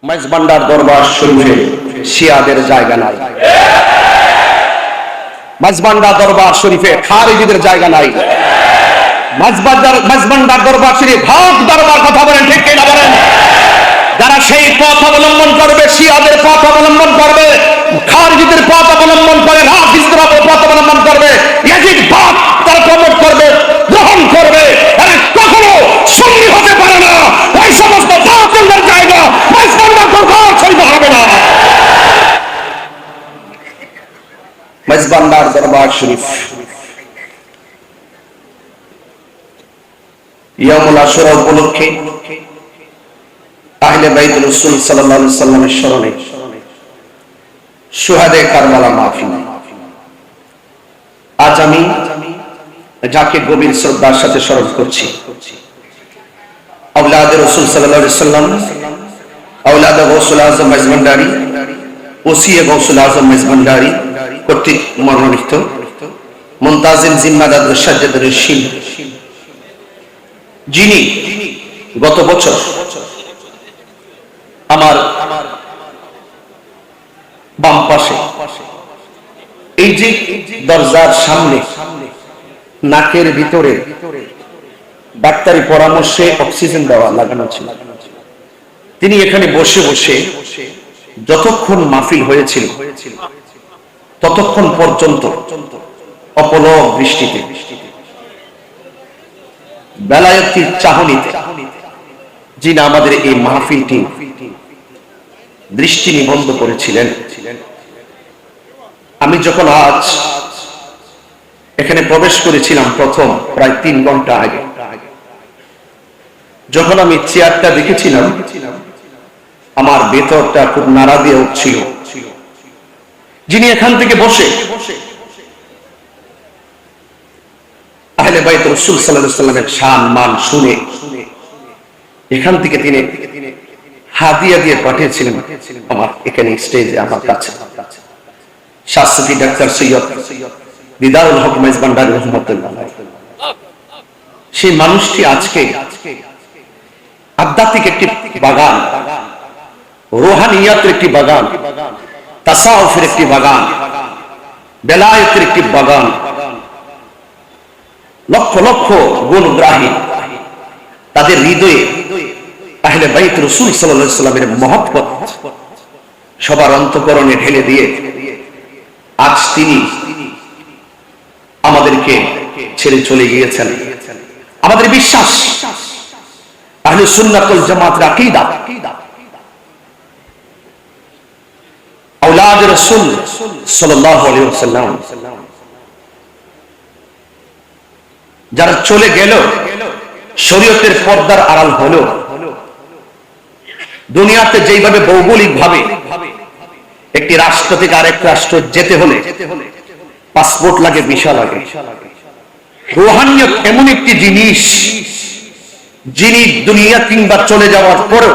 মাইজভান্ডার দরবার শরীফে শিয়াদের জায়গা নাই। মাইজভান্ডার দরবার শরীফে খারিজিদের জায়গা নাই। মাইজভান্ডার দরবার শরীফ হক দরবার, কথা বলেন ঠিক কিনা বলেন? যারা সেই পথ অবলম্বন করবে, শিয়াদের পথ অবলম্বন করবে, খারিজিদের পথ অবলম্বন করে, রাফিজদের পথ অবলম্বন করবে, ইয়াজিদ পথ তারা প্রমোট করবে, গ্রহণ করবে, এরা কখনো সুন্নি হতে পারে না। ওই সমস্ত বাতিলের জায়গা মাইজভান্ডার দরবার শরীফে হবে না। মাইজভান্ডার দরবার শরীফ ইয়ামুল আশুরা উপলক্ষে আহলে বাইত রাসূল সাল্লাল্লাহু আলাইহি সাল্লামের স্মরণে শুহাদায়ে কারবালা মাহফিল। আজ আমি যাকে গভীর শ্রদ্ধার সাথে স্মরণ করছি, আওলাদে রাসূল সাল্লাল্লাহু আলাইহি সাল্লাম, আওলাদে গাউসুল আযম মাইজভান্ডারী, ওসিয়ে গাউসুল আযম মাইজভান্ডারী কর্তৃক মনোনীত মুনতাজিম জিম্মাদার সাজ্জাদ রশিদ, যিনি গত বছর আমার বাম পাশে এই যে দরজার সামনে নাকের ভিতরে ডাক্তারি পরামর্শে অক্সিজেন দেওয়া লাগানো ছিল, তিনি এখানে বসে বসে যতক্ষণ মাহফিল হয়েছিল ততক্ষণ পর্যন্ত অপলক দৃষ্টিতে বেলায়েতির চাহনিতে যিনি আমাদের এই মাহফিলটি দৃষ্টি নিবদ্ধ করেছিলেন। আমি যখন আজ এখানে প্রবেশ করেছিলাম প্রথম প্রায় 3 ঘন্টা আগে, যখন আমি চেয়ারটা দেখেছিলাম আমার ভেতরটা খুব নাড়া দিয়ে উঠছিল। যিনি এখান থেকে বসে আহলে বাইত রাসূল সাল্লাল্লাহু আলাইহি সাল্লামের শান মান শুনে এখান থেকে তিনি হাদিয়া দিয়ে পাঠিয়েছিলেন আমার এখানে স্টেজে আমার কাছে শাস্ত্রী ডাক্তার সৈয়দ দিদারুল হক মাইজভান্ডারী রাহমাতুল্লাহ। সেই মানুষটি আজকে আধ্যাত্মিক একটি বাগান, রুহানিয়াতের একটি বাগান, তাসাউফের একটি বাগান, বেলায়েতের একটি বাগান, লক্ষ লক্ষ গুণগ্রাহী তাদের হৃদয়ে আহলে বাইত রাসূল সাল্লাল্লাহু আলাইহি সাল্লামের মহব্বত সবার অন্তঃকরণে ঢেলে দিয়ে আজ তিনি আমাদেরকে ছেড়ে চলে গিয়েছেন। আমাদের বিশ্বাস আহলে সুন্নাত ওয়াল জামাতের আকীদা, আওলাদ রাসূল সাল্লাল্লাহু আলাইহি ওয়াসাল্লাম যারা চলে গেল, শরীয়তের পর্দার আড়াল হলো, দুনিয়াতে যেইভাবে ভৌগোলিক ভাবে একটি রাষ্ট্র থেকে আরেক রাষ্ট্র যেতে হলে পাসপোর্ট লাগে, ভিসা লাগে, রুহানিয়ত এমন একটি জিনিস যিনি দুনিয়া কিংবা চলে যাওয়ার পরও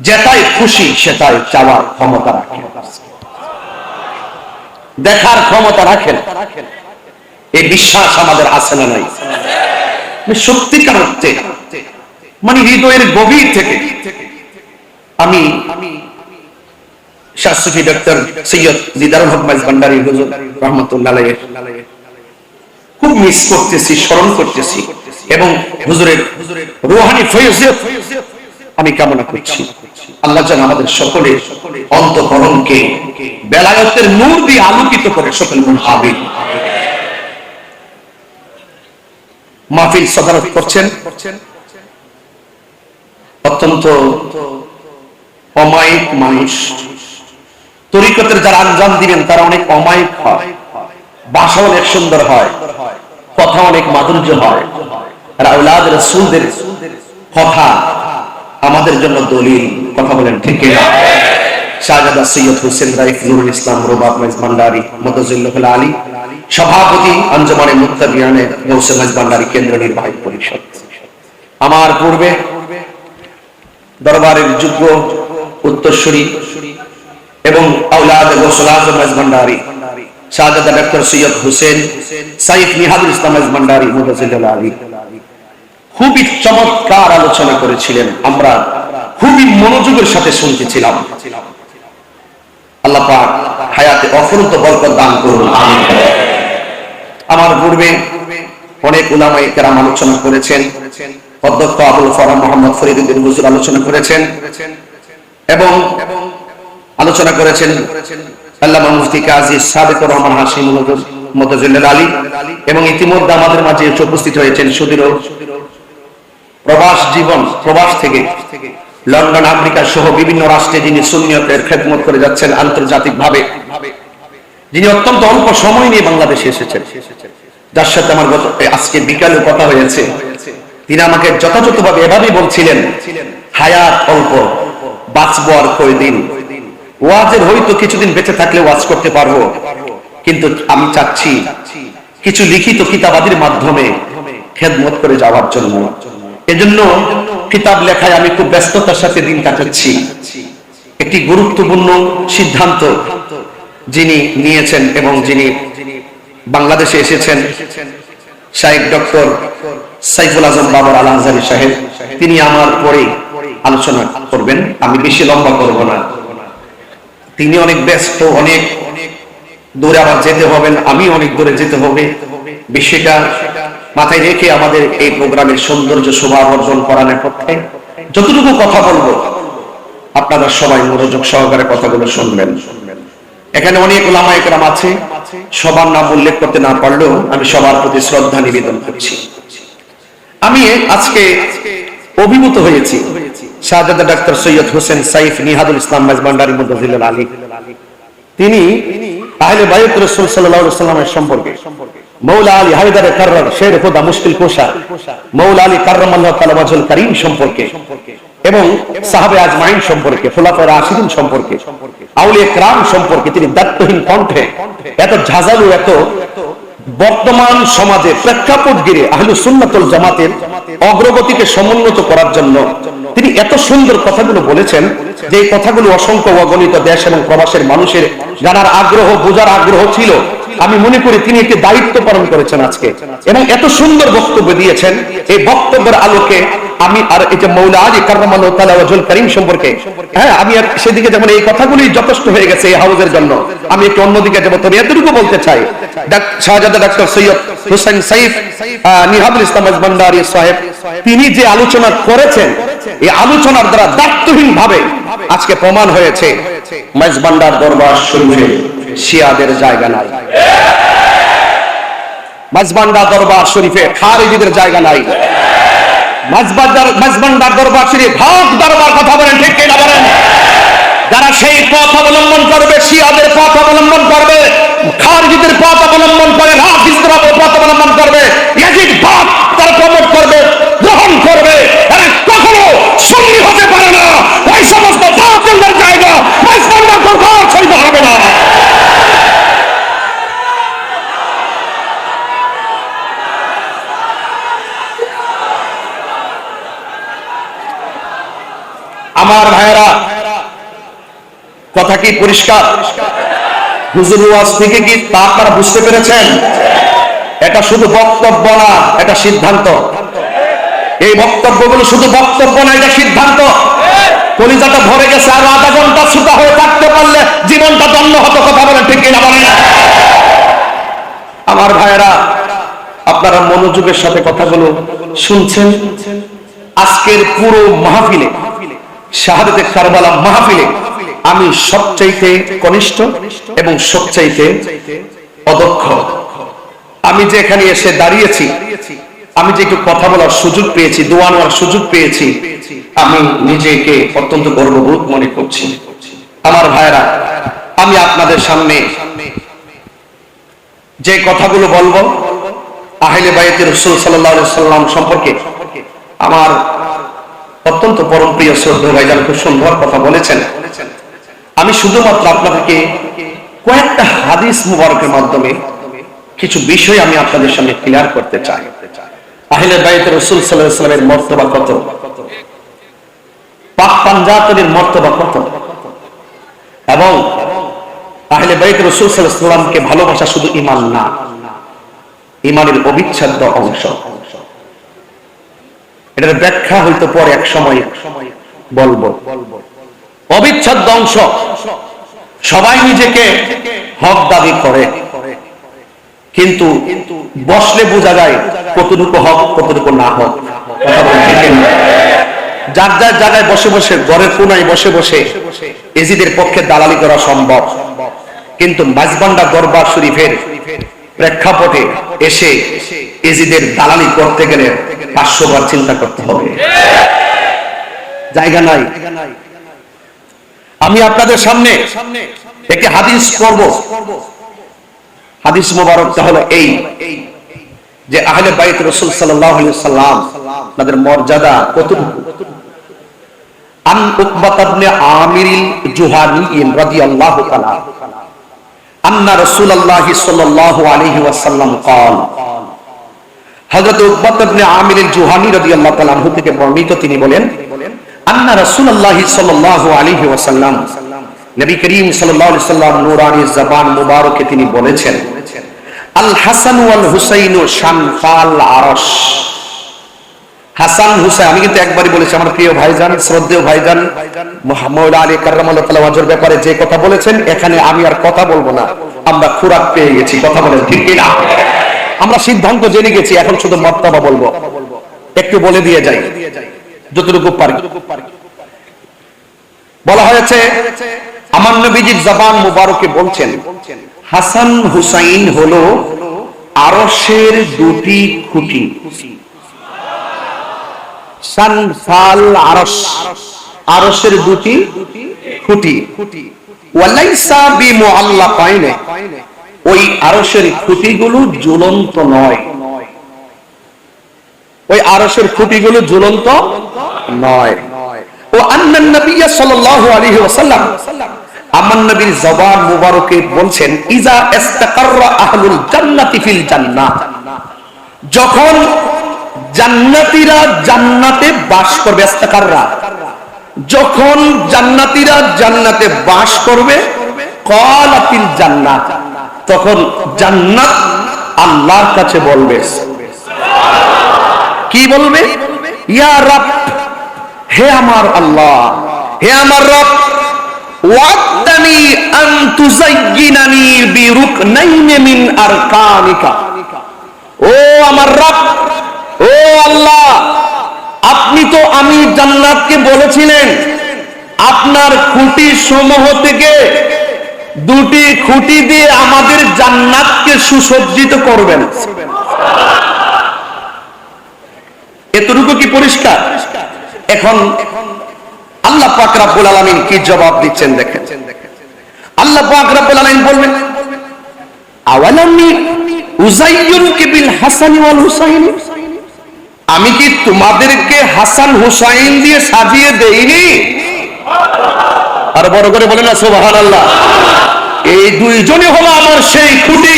যেটাই খুশি সেটাই চাওয়ার ক্ষমতা রাখেন, দেখার ক্ষমতা রাখেন। এই বিশ্বাস আমাদের আছে না নাই? সত্যিকার অর্থে মানে হৃদয়ের গভীর থেকে আমি শাস্ত্রী ডাক্তার সৈয়দ দিদারুল হক মাইজভান্ডারী হুজুর রাহমাতুল্লাহ আলাইহি খুব মিস করতেছি, স্মরণ করতেছি এবং হুজুরের রূহানি ফয়জিয়ত আমি কামনা করছি। আল্লাহ যেন আমাদের সকলের অন্তঃকরণকে বেলায়েতের নূর দিয়ে আলোকিত করে সকল মন আমিন। মাহফিল সদারত করছেন অত্যন্ত অমায়িক মানুষ। তরিকতের যারা আঞ্জাম দিবেন তারা অনেক অমায়িক হয়, ভাষা অনেক সুন্দর হয়, কথা অনেক মাধুর্য হয়। আর আওলাদ রাসূলদের কথা আমাদের জন্য দলিল, কথা বলেন ঠিক কিনা? শাহজাদা সৈয়দ হোসেন রাইফ নুরুল ইসলাম রুবাব মাইজভান্ডারী মুতাজিল্লাহুল আলী, সভাপতি আঞ্জুমানে মুত্তাবিয়ানে গাউসে মাইজভান্ডারী কেন্দ্র নির্বাহী পরিষদ। আমার পূর্বে দরবারের যোগ্য উত্তরসূরি এবং আওলাদ গাউসুল আযম মাইজভান্ডারী শাহজাদা ডাক্তার সৈয়দ হোসেন সাইফ নিহাদুল ইসলাম মাইজভান্ডারী মুতাজিল্লাহুল আলী খুবই চমৎকার আলোচনা করেছিলেন, আমরা খুবই মনোযোগের সাথে শুনতেছিলাম। আল্লাহ পাক হায়াতে অফুরন্ত বরকত দান করুন, আমিন। আমার পূর্বে অনেক উলামায়ে কেরাম আলোচনা করেছেন, অধ্যক্ষ আবুল ফরাহ মোহাম্মদ ফরিদউদ্দিন হুজুর আলোচনা করেছেন এবং আলোচনা করেছেন আল্লামা মুফতি কাজী সাদেকুর রহমান হাশিম মুতাজিল্লাল আলী, এবং ইতিমধ্যে আমাদের মাঝে উপস্থিত হয়েছেন সুদূর প্রবাস জীবন, প্রবাস থেকে লন্ডন, আফ্রিকা সহ বিভিন্ন রাষ্ট্রে যিনি সুন্নিয়তের খেদমত করে যাচ্ছেন আন্তর্জাতিকভাবে, যিনি অত্যন্ত অল্প সময় নিয়ে বাংলাদেশে এসেছেন, যার সাথে আমার আজকে বিকালে কথা হয়েছে। তিনি আমাকে যথাযথভাবে এভাবেই বলছিলেন, হায়াত অল্প, বাঁচবো আর কয়দিন, ওয়াজের হয়তো কিছুদিন বেঁচে থাকলে ওয়াজ করতে পারবো, কিন্তু আমি চাচ্ছি কিছু লিখিত কিতাবাদির মাধ্যমে খেদমত করে যাওয়ার জন্য। এজন্য কিতাব লেখায় আমি খুব ব্যস্ততার সাথে দিন কাটাচ্ছি। একটি গুরুত্বপূর্ণ সিদ্ধান্ত যিনি নিয়েছেন এবং যিনি বাংলাদেশে এসেছেন, শাইখ ডক্টর সাইফুল আজম বাবর আল আজহারী সাহেব, তিনি আমার পরে আলোচনা করবেন। আমি বেশি লম্বা করব না, তিনি অনেক ব্যস্ত, অনেক দূরে আবার যেতে হবেন, আমি অনেক দূরে যেতে হবে। বিষয়টা মাথায় রেখে আমাদের এই প্রোগ্রামের সৌন্দর্য শোভা অর্জন করানোর পক্ষে যতটুকু কথা বলবো আপনারা সবাই মনোযোগ সহকারে কথাগুলো শুনবেন। এখানে অনেক উলামায়ে কেরাম আছে, সবার নাম উল্লেখ করতে না পারলেও আমি সবার প্রতি শ্রদ্ধা নিবেদন করছি। আমি আজকে অভিভূত হয়েছি শাহজাদা ডাক্তার সৈয়দ হোসেন সাইফ নিহাদুল ইসলাম মেজবান্ডারী মুতাজিল্লাল আলী, তিনি আহলে বাইত রাসূল সাল্লাল্লাহু আলাইহি ওয়াসাল্লামের সম্পর্কে, মৌলা আলী হায়দার কাররার শের খোদা মুশকিল কোশা মৌলা আলী কাররামাল্লাহু তাআলা ওয়াজহুল কারীম সম্পর্কে এবং সাহাবে আজমাইন সম্পর্কে, খুলাফায়ে রাশিদিন সম্পর্কে, আউলিয়া কেরাম সম্পর্কে তিনি দায়িত্বহীন কণ্ঠে এত ঝাঁঝালু, এত বর্তমান সমাজে প্রেক্ষাপট ঘিরে আহলুস সুন্নাত ওয়াল জামাতের অগ্রগতিকে সমুন্নত করার জন্য তিনি এত সুন্দর কথাগুলো বলেছেন, যে এই কথাগুলো অসংখ্য অগণিত দেশ এবং প্রবাসের মানুষের জানার আগ্রহ, বোঝার আগ্রহ ছিল। আমি মনে করি তিনি একটি দায়িত্ব পালন করেছেন আজকে, এবং এত সুন্দর বক্তব্য দিয়েছেন। এই বক্তব্যের আলোকে আমি আর এই যে মৌলা আলী কাররামাল্লাহু তাআলা ওয়াজহুল কারীম সম্পর্কে, হ্যাঁ, আমি আর সেদিকে যেমন এই কথাগুলি যথেষ্ট হয়ে গেছে এই হাউজের জন্য, আমি একটু অন্যদিকে যাব। তবে এতটুকু বলতে চাই, শাহজাদা ডাক্তার সৈয়দ হোসেন সাইফ নিহাদুল ইসলাম মেজবান্ডারী সাহেব, তিনি যে আলোচনা করেছেন, এই আলোচনার দ্বারা দায়িত্বহীন ভাবে আজকে প্রমাণ হয়েছে মেজবান্ডার দরবার শরীফে শিয়াদের জায়গা নাই, মেজবান্ডার দরবার শরীফে খারিজিদের জায়গা নাই, মেজবান্ডার দরবার শরীফ হক দরবার। কথা বলেন ঠিক কিনা বলেন? যারা সেই পথ অবলম্বন করবে, শিয়াদের পথ অবলম্বন করবে, খারিজিদের পথ অবলম্বন করে, রাফিজদের পথ অবলম্বন করবে, ইয়াজিদ পথ তারা প্রমোট করবে, গ্রহণ করবে, এরা কখনো সুন্নি হতে পারে না। ওই সমস্ত বাতিলদের জায়গা মেজবান্ডার দরবার শরীফে হবে না। আমার ভাইয়েরা, কথা কি পরিষ্কার? হুজুর ওয়াজ থেকে কি তা আপনারা বুঝতে পেরেছেন? এটা শুধু বক্তব্য না, এটা সিদ্ধান্ত। এই বক্তব্যগুলো শুধু বক্তব্য না, এটা সিদ্ধান্ত। কলিজাটা ভরে গেছে, আর আধা ঘন্টা ছুটা হয়ে থাকতে পারলে জীবনটা ধন্য হতো। কথা বলেন ঠিক কিনা বলেন? আমার ভাইয়েরা, আপনারা মনোযোগের সাথে কথাগুলো শুনছেন। আজকের পুরো মাহফিলে, শাহাদাতে কারবালা মাহফিলে আমি সবচাইতে কনিষ্ঠ এবং সবচাইতে অদক্ষ। আমি যে এখানে এসে দাঁড়িয়েছি, আমি যে একটু কথা বলার সুযোগ পেয়েছি, দোয়া নেওয়ার সুযোগ পেয়েছি, আমি নিজেকে অত্যন্ত গর্ববোধ মনে করছি। আমার ভাইয়েরা, আমি আপনাদের সামনে যে কথাগুলো বলবো আহলে বাইত রাসূল সাল্লাল্লাহু আলাইহি সাল্লাম সম্পর্কে, আমার অত্যন্ত পরম প্রিয় শ্রদ্ধেয় ভাইজান খুব সুন্দর কথা বলেছেন। আমি শুধুমাত্র আপনাদেরকে কয়েকটা হাদিস মুবারকের মাধ্যমে কিছু বিষয় আমি আপনাদের সামনে ক্লিয়ার করতে চাই। আহলে বাইত রাসূল সাল্লাল্লাহু আলাইহি সাল্লামের মর্তবা কত, পাক পাঞ্জাতনের মর্তবা কত, এবং আহলে বাইত রাসূল সাল্লাল্লাহু আলাইহি সাল্লামকে ভালোবাসা শুধু ঈমান না, ঈমানের অবিচ্ছেদ্য অংশ। এটার ব্যাখ্যা হয়তো পরে এক সময় বলবো। অবিচ্ছেদ্য অংশ, সবাই নিজেকে হক দাবি করে, কিন্তু বসলে বোঝা যায় কতটুকু হক কতটুকু না হক। যার যার জায়গায় বসে বসে, ঘরের কোনায় বসে বসে এজিদের পক্ষে দালালি করা সম্ভব, কিন্তু মাঝবান্ডা দরবার শরীফের প্রেক্ষাপটে এসে এজিদের দালালি করতে গেলে 500 বার চিন্তা করতে হবে, জায়গা নাই। আমি আপনাদের সামনে একটি হাদিস পড়ব। হাদিস মোবারকটা হলো এই যে আহলে বাইত রাসূল সাল্লাল্লাহু আলাইহি ওয়াসাল্লাম তাদের মর্যাদা কতটুকু। আন উকবাত ইবনে আমির জুহানী রাদিয়াল্লাহু তাআলা আন্না রাসূলুল্লাহ সাল্লাল্লাহু আলাইহি ওয়াসাল্লাম قال, হযরত উকবাত ইবনে আমির জুহানী রাদিয়াল্লাহু তাআলা আনহু থেকে বর্ণিত, তিনি বলেন আন্না রাসূলুল্লাহ সাল্লাল্লাহু আলাইহি ওয়াসাল্লাম, নবী করিম সাল্লাল্লাহু আলাইহি ওয়াসাল্লাম নূরানী জবান মুবারকে তিনি বলেছেন, আল হাসান ওয়াল হুসাইন শানফাল আরশ। হাসান হুসাইন, আমি কিন্তু একবারই বলেছি, আমার প্রিয় ভাইজান, শ্রদ্ধেয় ভাইজান মাওলানা আলী কাররামাল্লাহু তাআলা ওয়াজহুর ব্যাপারে যে কথা বলেছেন, এখানে আমি আর কথা বলবো না। আমরা খুরাক পেয়ে গেছি, কথা বলেন ঠিক কি না? আমরা সিদ্ধান্ত জেনে গেছি, এখন শুধু মর্তবা বলবো। একটু বলে দিয়ে যাই যতটুকু পারি। বলা হয়েছে আমার নবীজির জবান মুবারকে বলছেন, হাসান হুসাইন হলো আরশের দুটি খুঁটি। শানফাল আরশ, আরশের দুটি খুঁটি। ওয়ালাইসা বিমুআল্লাকাইন, ওই আরশের খুঁটিগুলো ঝুলন্ত নয়। ওই আরশের খুঁটিগুলো ঝুলন্ত নয়। ও আন্নান নবী সাল্লাল্লাহু আলাইহি ওয়াসাল্লাম, আমার নবীর জবান মুবারকে বলছেন, ইজা ইস্তাকাররা আহলুল জান্নাতি ফিল জান্নাহ, যখন জান্নাতীরা জান্নাতে বাস করবে, ইস্তাকাররা, যখন জান্নাতীরা জান্নাতে বাস করবে, ক্বালাতিল জান্নাহ, তখন জান্নাত আল্লাহর কাছে বলবে, কি বলবে? ইয়া রাব, হে আমার আল্লাহ, হে আমার রব, ওয়াদানি আন তুযায়্যিনানি বিরুকনাইন মিন আরকানিকা, ও আমার রব, ও আল্লাহ, আপনি তো আমি জান্নাতকে বলেছিলেন আপনার খুঁটি সমূহ থেকে দুটি খুঁটি দিয়ে আমাদের জান্নাতকে সুসজ্জিত করবেন। এতটুকু কি পরিষ্কার? এখন আল্লাহ পাক রব্বুল আলামিন কি জবাব দিচ্ছেন দেখেন। আল্লাহ পাক রব্বুল আলামিন বলবেন, আওয়ালামি উযায়্যিনুকা বিল হাসানি ওয়াল হুসাইনি, আমি কি তোমাদেরকে হাসান হুসাইন দিয়ে সাজিয়ে দেইনি? আর বড় করে বলেন না সুবহানাল্লাহ। এই দুইজনই হলো আমার সেই খুঁটি,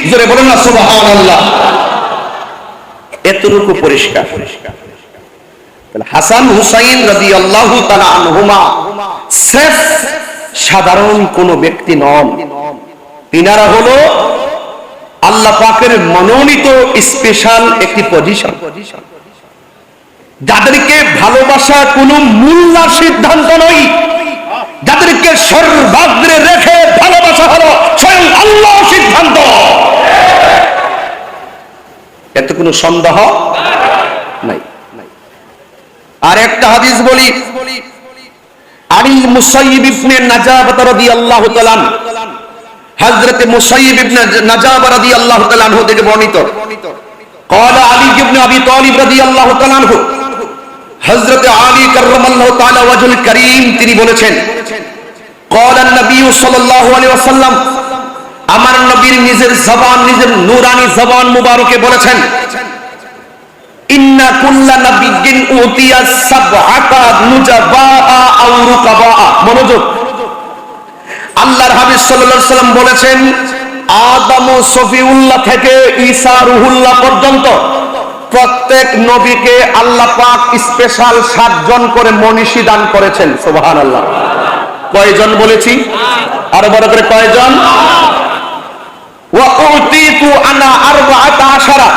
জোরে বলেন না সুবহানাল্লাহ। এতটুকু পরিষ্কার। হাসান হুসাইন রাদিয়াল্লাহু তাআলা আনহুমা সিফ সাধারণ কোন ব্যক্তি নন, তিনারা হলো আল্লাহ পাকের মনোনীত স্পেশাল একটি পজিশন, যাদেরকে ভালোবাসা কোনো মূল্য সিদ্ধান্ত নয়, যাদেরকে সর্বাগ্রে রেখে ভালোবাসা হলো স্বয়ং আল্লাহ সিদ্ধান্ত। এতে কোনো সন্দেহ নাই। আর একটা হাদিস বলি, আনিল মুসাইয়িব ইবনে নাজাবাত রাদিয়াল্লাহু তাআলা, হযরত মুসাইয়িব ইবনে নাজাবা রাদিয়াল্লাহু তাআলা আনহু থেকে বর্ণিত, قال علي بن ابي طالب رضي الله تعالى عنه, হযরত আলী কাররামাল্লাহু তাআলা ওয়াজহুল কারীম তিনি বলেছেন, قال النبي صلى الله عليه وسلم, আমার নবীর নিজের জবান, নিজের নূরানী জবান মুবারকে বলেছেন, ইন্না কুল্লা নাবিয়্যিন উতিয়া সাবআতা নুজাবাআ আও রুকাবাআ। মনোযোগ, আল্লাহর হাবিব সাল্লাল্লাহু আলাইহি ওয়াসাল্লাম বলেছেন, আদম ও সফিউল্লাহ থেকে ঈসা রুহুল্লাহ পর্যন্ত প্রত্যেক নবীকে আল্লাহ পাক স্পেশাল 7 জন করে মনীষী দান করেছেন। সুবহানাল্লাহ। কয়জন বলেছি? আরো বড় করে কয়জন? ওয়া উতিতু আনা 14,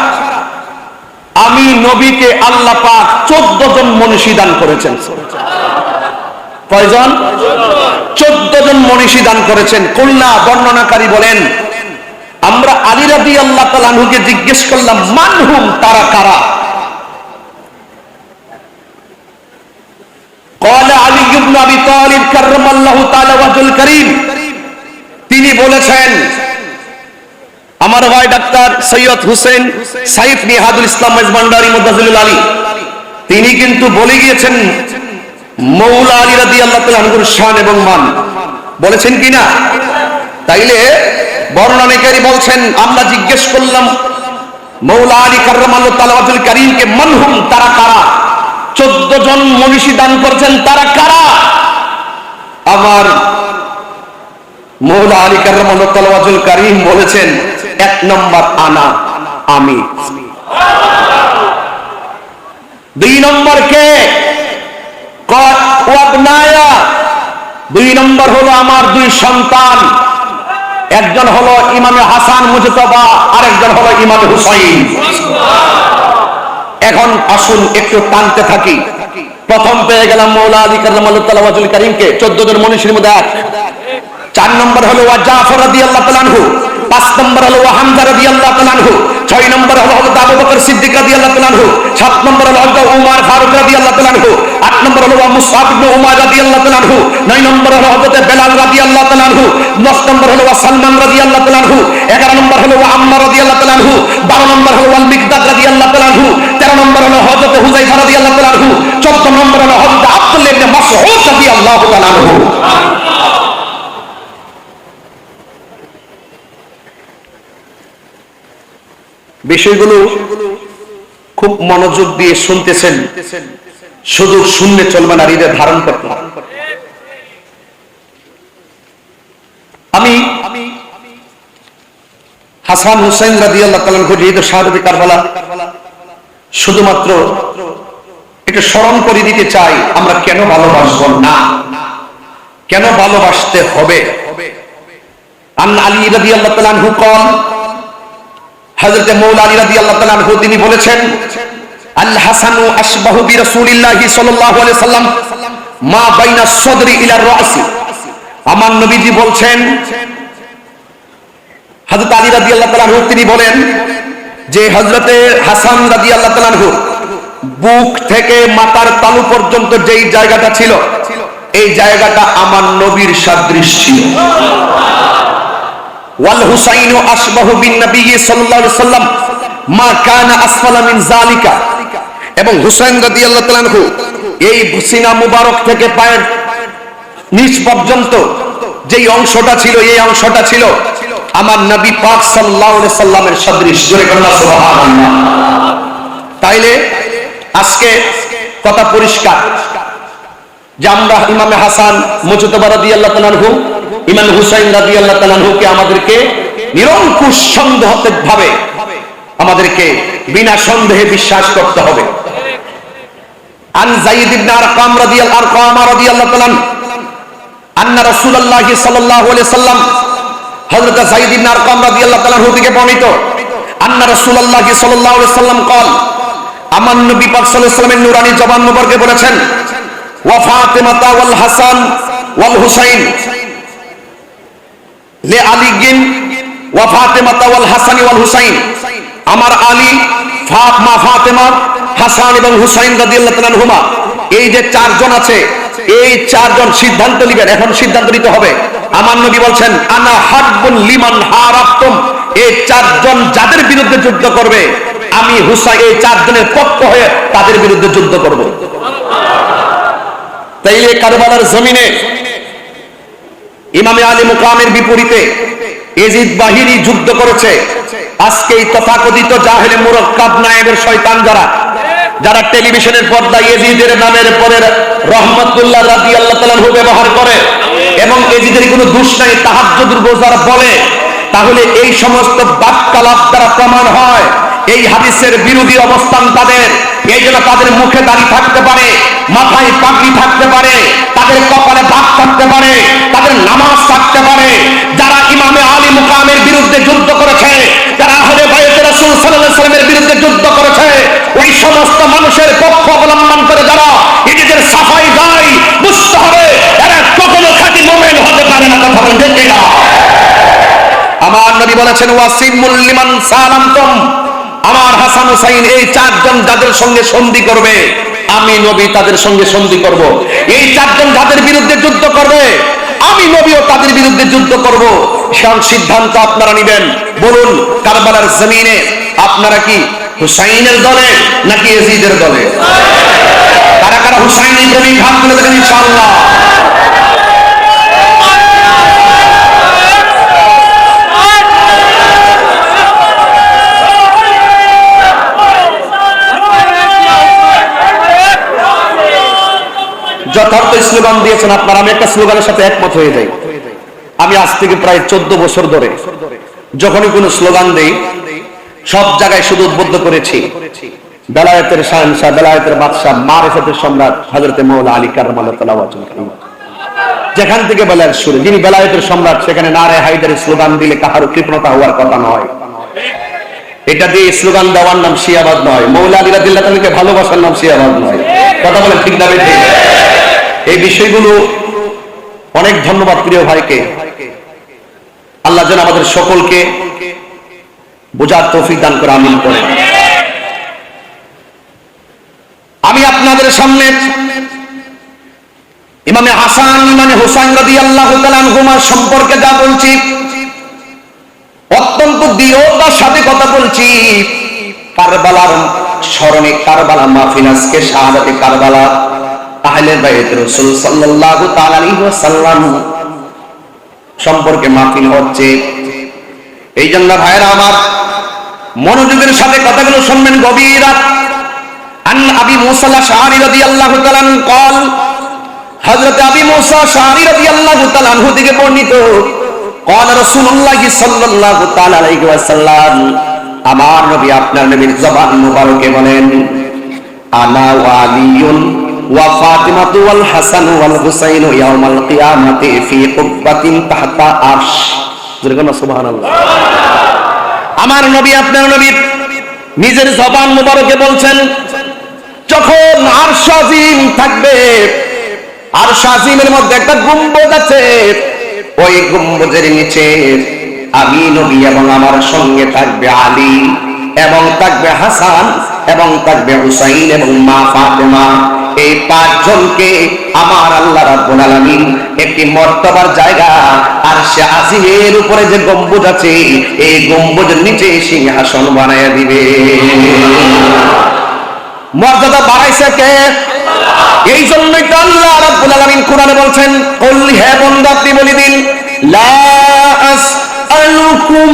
আমি নবীকে আল্লাহ পাক 14 জন মনীষী দান করেছেন। কয়জন? 14 জন মনীষী দান করেছেন। কুল্লা, বর্ণনাকারী বলেন, আমরা আলী রাদিয়াল্লাহু তাআলা আনহুকে জিজ্ঞেস করলাম, মানহুম, তারা কারা? ক্বালা আলী ইবনে আবি তালিব কাররামাল্লাহু তাআলা ওয়াজহুল কারীম, তিনি বলেছেন, আমার ভাই ডাক্তার সৈয়দ হুসেন সাইফ নিহাদুল ইসলাম মেজবান্ডারি মুদাজিলুল আলী, তিনি কিন্তু বলে গিয়েছেন মৌলা আলী রাদিয়াল্লাহু তাআলা আনহুর শান এবং মান। বলেছেন কিনা? তাইলে বর্ণনাকারী বলছেন, আমরা জিজ্ঞেস করলাম মৌলা আলী কাররামাল্লাহু তাআলা ওয়াজহুল কারীমকে, মানহুম, তারা কারা? 14 জন মনীষী দান করেছেন, তারা কারা? আমার মৌলা আলী কাররামাল্লাহু তাআলা ওয়াজহুল কারীম বলেছেন, 1 নম্বর আনা, আমি। 2 নম্বর কে? ওয়াবনায়া, 2 নম্বর হলো আমার 2 সন্তান, একজন হলো ইমামে হাসান মুজতবা, আরেকজন হলো ইমামে হুসাইন। এখন আসুন একটু টানতে থাকি। প্রথম পেয়ে গেলাম মৌলা আলী কাররামাল্লাহু তাআলা ওয়াজহুল কারীমকে, 14 জন মনীষীর মধ্যে এক। 4 নম্বর হলো ওয়া জাফর রাদিয়াল্লাহু তাআলা আনহু, 5 নম্বর হলো ওয়া হামজা রাদিয়াল্লাহু তাআলা আনহু, 6 নম্বর হলো হযরত আবু বকর সিদ্দিক রাদিয়াল্লাহু তাআলা আনহু, 7 নম্বর হলো হযরত উমর ফারুক রাদিয়াল্লাহু তাআলা আনহু, 8 নম্বর হলো ওয়া মুসআব ইবনে উমার রাদিয়াল্লাহু তাআলা আনহু, 9 নম্বর হলো হযরত বেলাল রাদিয়াল্লাহু তাআলা আনহু, 10 নম্বর হলো ওয়া সালমান রাদিয়াল্লাহু তাআলা আনহু, 11 নম্বর হলো ওয়া আম্মার রাদিয়াল্লাহু তাআলা আনহু, 12 নম্বর হলো ওয়াল মিকদাদ রাদিয়াল্লাহু তাআলা আনহু, 13 নম্বর হলো হযরত হুযায়ফা রাদিয়াল্লাহু তাআলা আনহু, 14 নম্বর হলো হযরত আব্দুল্লাহ ইবনে মাসউদ রাদিয়াল্লাহু তাআলা আনহু। বিষয়গুলো খুব মনোযোগ দিয়ে শুনতেছেন, শুধু শুনলে চলবে না, হৃদয়ে ধারণ করতে হবে। আমি হাসান হুসাইন রাদিয়াল্লাহু তাআলা আনহু যেহেতু শাহাদাতে কারবালা শুধুমাত্র একটু স্মরণ করে দিতে চাই, আমরা কেন ভালোবাসবো না, কেন ভালোবাসতে হবে। আন আলী রাদিয়াল্লাহু তাআলা আনহু قال, হযরত মৌলা আলী রাদিয়াল্লাহু তাআলা আনহু তিনি বলেছেন, আল হাসানু আশবাহু বিরাসূলিল্লাহি সাল্লাল্লাহু আলাইহি সাল্লাম মা বাইনা সদরি ইলা রাসি। আমার নবীজি বলছেন, হযরত আলী রাদিয়াল্লাহু তাআলা আনহু তিনি বলেন যে হযরত হাসান রাদিয়াল্লাহু তাআলা আনহু বুক থেকে মাথার তালু পর্যন্ত যেই জায়গাটা ছিল, এই জায়গাটা আমার নবীর সাদৃশ ছিল। ওয়াল হুসাইনু আশবাহু বিন নবী সাল্লাল্লাহু আলাইহি সাল্লাম মা কানা আসফালা মিন যালিকা। এবং হুসাইন রাদিয়াল্লাহু তাআলা আনহু এই সিনা মুবারক থেকে পায়ের নিচ পর্যন্ত যেই অংশটা ছিল, এই অংশটা ছিল আমার নবী পাক সাল্লাল্লাহু আলাইহি সাল্লামের সদৃশ। জোরে বলুন সুবহানাল্লাহ। তাইলে আজকে কথা পরিষ্কার যে আমরা ইমামে হাসান মুজতবা রাদিয়াল্লাহু তাআলা আনহু, ইমাম হুসাইন রাদিয়াল্লাহু তাআলা আনহুকে আমাদেরকে নিরঙ্কুশ সন্দেহভাবে আমাদেরকে বিনা সন্দেহে বিশ্বাস করতে হবে। আন যায়েদ ইবনে আরকাম রাদিয়াল্লাহু তাআলা আন্না রাসূলুল্লাহ সাল্লাল্লাহু আলাইহি সাল্লাম, হযরত যায়েদ ইবনে আরকাম রাদিয়াল্লাহু তাআলা আনহু থেকে বর্ণিত, আন্না রাসূলুল্লাহ সাল্লাল্লাহু আলাইহি সাল্লাম قال, আমার নবী পাক সাল্লাল্লাহু আলাইহি সাল্লামের নূরানী জবান মুবারকে বলেছেন, ওয়া ফাতিমাতা ওয়াল হাসান ওয়াল হুসাইন লে আলীগিন ওয়া ফাতিমাতা ওয়াল হাসান ওয়াল হুসাইন। আমার আলী, মা ফাতেমা, হাসান এবং হুসাইন রাদিয়াল্লাহু তাআলা আনহুমা, এই যে 4 জন আছে, এই 4 জন সিদ্ধান্ত নেবেন, এখন সিদ্ধান্ত নিতে হবে। আমার নবী বলছেন, আনা হাব্বুল লিমান হারাবতুম, এই 4 জন যাদের বিরুদ্ধে যুদ্ধ করবে, আমি হুসাইন এই 4 জনের পক্ষ হয়ে তাদের বিরুদ্ধে যুদ্ধ করব। তাইলে কারবালার জমিনে ইমামে আলী মুকামের বিপরীতে ইয়াজিদ বাহিনী যুদ্ধ করেছে। আজকে এই তথাকথিত জাহেলে মুরাক্কাব নায়েবের শয়তান যারা টেলিভিশনের পর্দায় ইয়াজিদের নামের পরে রহমাতুল্লাহ রাদিয়াল্লাহু তাআলা আনহু ব্যবহার করে এবং ইয়াজিদের কোনো দোষ নাই তাহাজ্জুদের রোজার বলে, তাহলে এই সমস্ত বাক্যালাপ দ্বারা প্রমাণ হয় এই হাদিসের বিরোধী অবস্থান তাদের। এই জন্য তাদের মুখে দাড়ি থাকতে পারে, মাথায় পাগড়ি থাকতে পারে, তাদের কপালে দাগ থাকতে পারে, তাদের নামাজ থাকতে পারে। যারা ইমামে আলী মুকামের বিরুদ্ধে যুদ্ধ করেছে, যারা আহলে বাইত রাসূল সাল্লাল্লাহু আলাইহি ওয়াসাল্লামের বিরুদ্ধে যুদ্ধ করেছে, সমস্ত মানুষের পক্ষ অবলম্বন করে যারা নিজেদের সাফাই দেয়, বুঝতে হবে এরা কখনো খাঁটি মুমিন হতে পারে না। কথা বলেন ঠিক কিনা? আমার নবী বলেছেন ওয়াসিমুল লিমান সালামতুম, আমার হাসান হুসাইন এই চারজন যাদের সঙ্গে সন্ধি করবে আমি নবী তাদের সঙ্গে সন্ধি করব। এই চারজন যাদের বিরুদ্ধে যুদ্ধ করবে আমি নবীও তাদের বিরুদ্ধে যুদ্ধ করব। সেই সিদ্ধান্ত আপনারা নেবেন। বলুন, কারবালার জমিনে আপনারা কি হুসাইনের দলে নাকি ইয়াজিদের দলে? কারা কারা হুসাইনের দলে হাত তুলে দেবেন ইনশাআল্লাহ। যথার্থ স্লোগান দিয়েছেন আপনারা। আমি একটা স্লোগানের সাথে একমত হয়ে যাই। আমি আজ থেকে প্রায় 14 বছর ধরে যখনই কোনো স্লোগান দেই সব জায়গায় শুধু উদ্বুদ্ধ করেছি বেলায়েতের শাহেনশাহ, বেলায়েতের বাদশাহ, মারিফাতের সম্রাট হযরতে মাওলা আলী কাররামাল্লাহু তাআলা ওয়াজহুল। যেখান থেকে বেলায়েত শুরু, যিনি বেলায়েতের সম্রাট সেখানে নারে হায়দারের স্লোগান দিলে কাহারও কৃপণতা হওয়ার কথা নয়। এটা দিয়ে স্লোগান দেওয়ার নাম শিয়াবাদ নয়। মাওলা আলী রাদিয়াল্লাহু তাআলাকে ভালোবাসার নাম শিয়াবাদ নয়। কথা বলেন ঠিক না বেঠিক? এই বিষয়গুলো অনেক ধন্যবাদ প্রিয় ভাইকে। আল্লাহ যেন আমাদের সকলকে বোঝার তৌফিক দান করে, আমিন করে। আমি আপনাদের সামনে ইমামে হাসান ইমামে হুসাইন রাদিয়াল্লাহু তাআলা আনহুমা সম্পর্কে যা বলছি অত্যন্ত দৃঢ়তার সাথে কথা বলছি। কারবালার স্মরণে কারবালা মাহফিল, আজকে শাহাদাতে কারবালা, আহলে বাইত রাসূল সাল্লাল্লাহু তাআলা আলাইহি ওয়াসাল্লাম সম্পর্কে মাহফিল হচ্ছে। এই জন্য ভাইরা আমার মনোযোগের সাথে কথাগুলো শুনবেন গভীর রাত। আন আবি মুসা আল-আশআরী রাদিয়াল্লাহু তাআলা আনহু قال, হযরত আবি মুসা আল-আশআরী রাদিয়াল্লাহু তাআলা আনহু থেকে বর্ণিত, قال রাসূলুল্লাহ সাল্লাল্লাহু তাআলা আলাইহি ওয়াসাল্লাম, আমার নবী আপনার নবীর জবান মুবারকে বলেন, আনা ওয়ালিয়ুন ওয়া ফাতিমাতু ওয়াল হাসান ওয়াল হুসাইন ইয়াউমাল কিয়ামাতি ফি কুব্বাতিন তাহতা আরশ। সুবহানাল্লাহ। আমার নবী আপনার নবী নিজের জবান মুবারকে বলছেন, যখন আরশ আজিম থাকবে, আরশ আজিমের মধ্যে একটা গম্বুজ আছে, ওই গম্বুজের নিচে আমি নবী এবং আমার সঙ্গে থাকবে আলী এবং থাকবে হাসান এবং থাকবে হুসাইন এবং মা ফাতেমা। এই পাঁচজনকে আমার আল্লাহ রাব্বুল আলামিন একটি মর্তবার জায়গা আরশে আজিমের উপরে যে গম্বুজ আছে এই গম্বুজের নিচে সিংহাসন বানায়া দিবে। মর্যাদা বাড়াইছে কে? এই জন্যই তো আল্লাহ রাব্বুল আলামিন কোরআনে বলছেন, কুল হে বান্দা আপনি বলে দিন, লা আসআলুকুম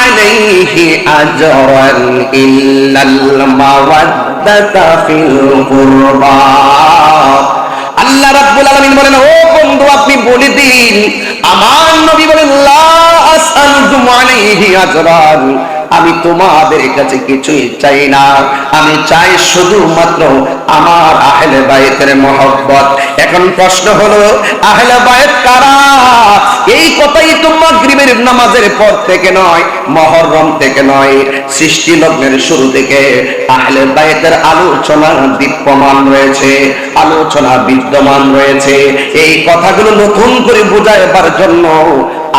আলাইহি আজরান ইল্লাল মাওয়াদ্দাতা ফিল কুরবা। আল্লাহ রাব্বুল আলামিন বলেন, ও বন্ধু আপনি বলে দিন, আমার নবী বলেন, লা আসআলুকুম আলাইহি আজরান, আমি তোমাদের কাছে কিছুই চাই না, আমি চাই শুধুমাত্র আমার আহলে বাইতের মহব্বত। এখন প্রশ্ন হলো, আহলে বাইত কারা? এই কথাই তো মাগরিবের নামাজের পর থেকে নয়, মুহররম থেকে নয়, সৃষ্টি লগ্নের শুরু থেকে আহলে বাইতের আলোচনা দীপ্যমান রয়েছে, আলোচনা বিদ্যমান রয়েছে। এই কথাগুলো নতুন করে বুঝাইবার জন্য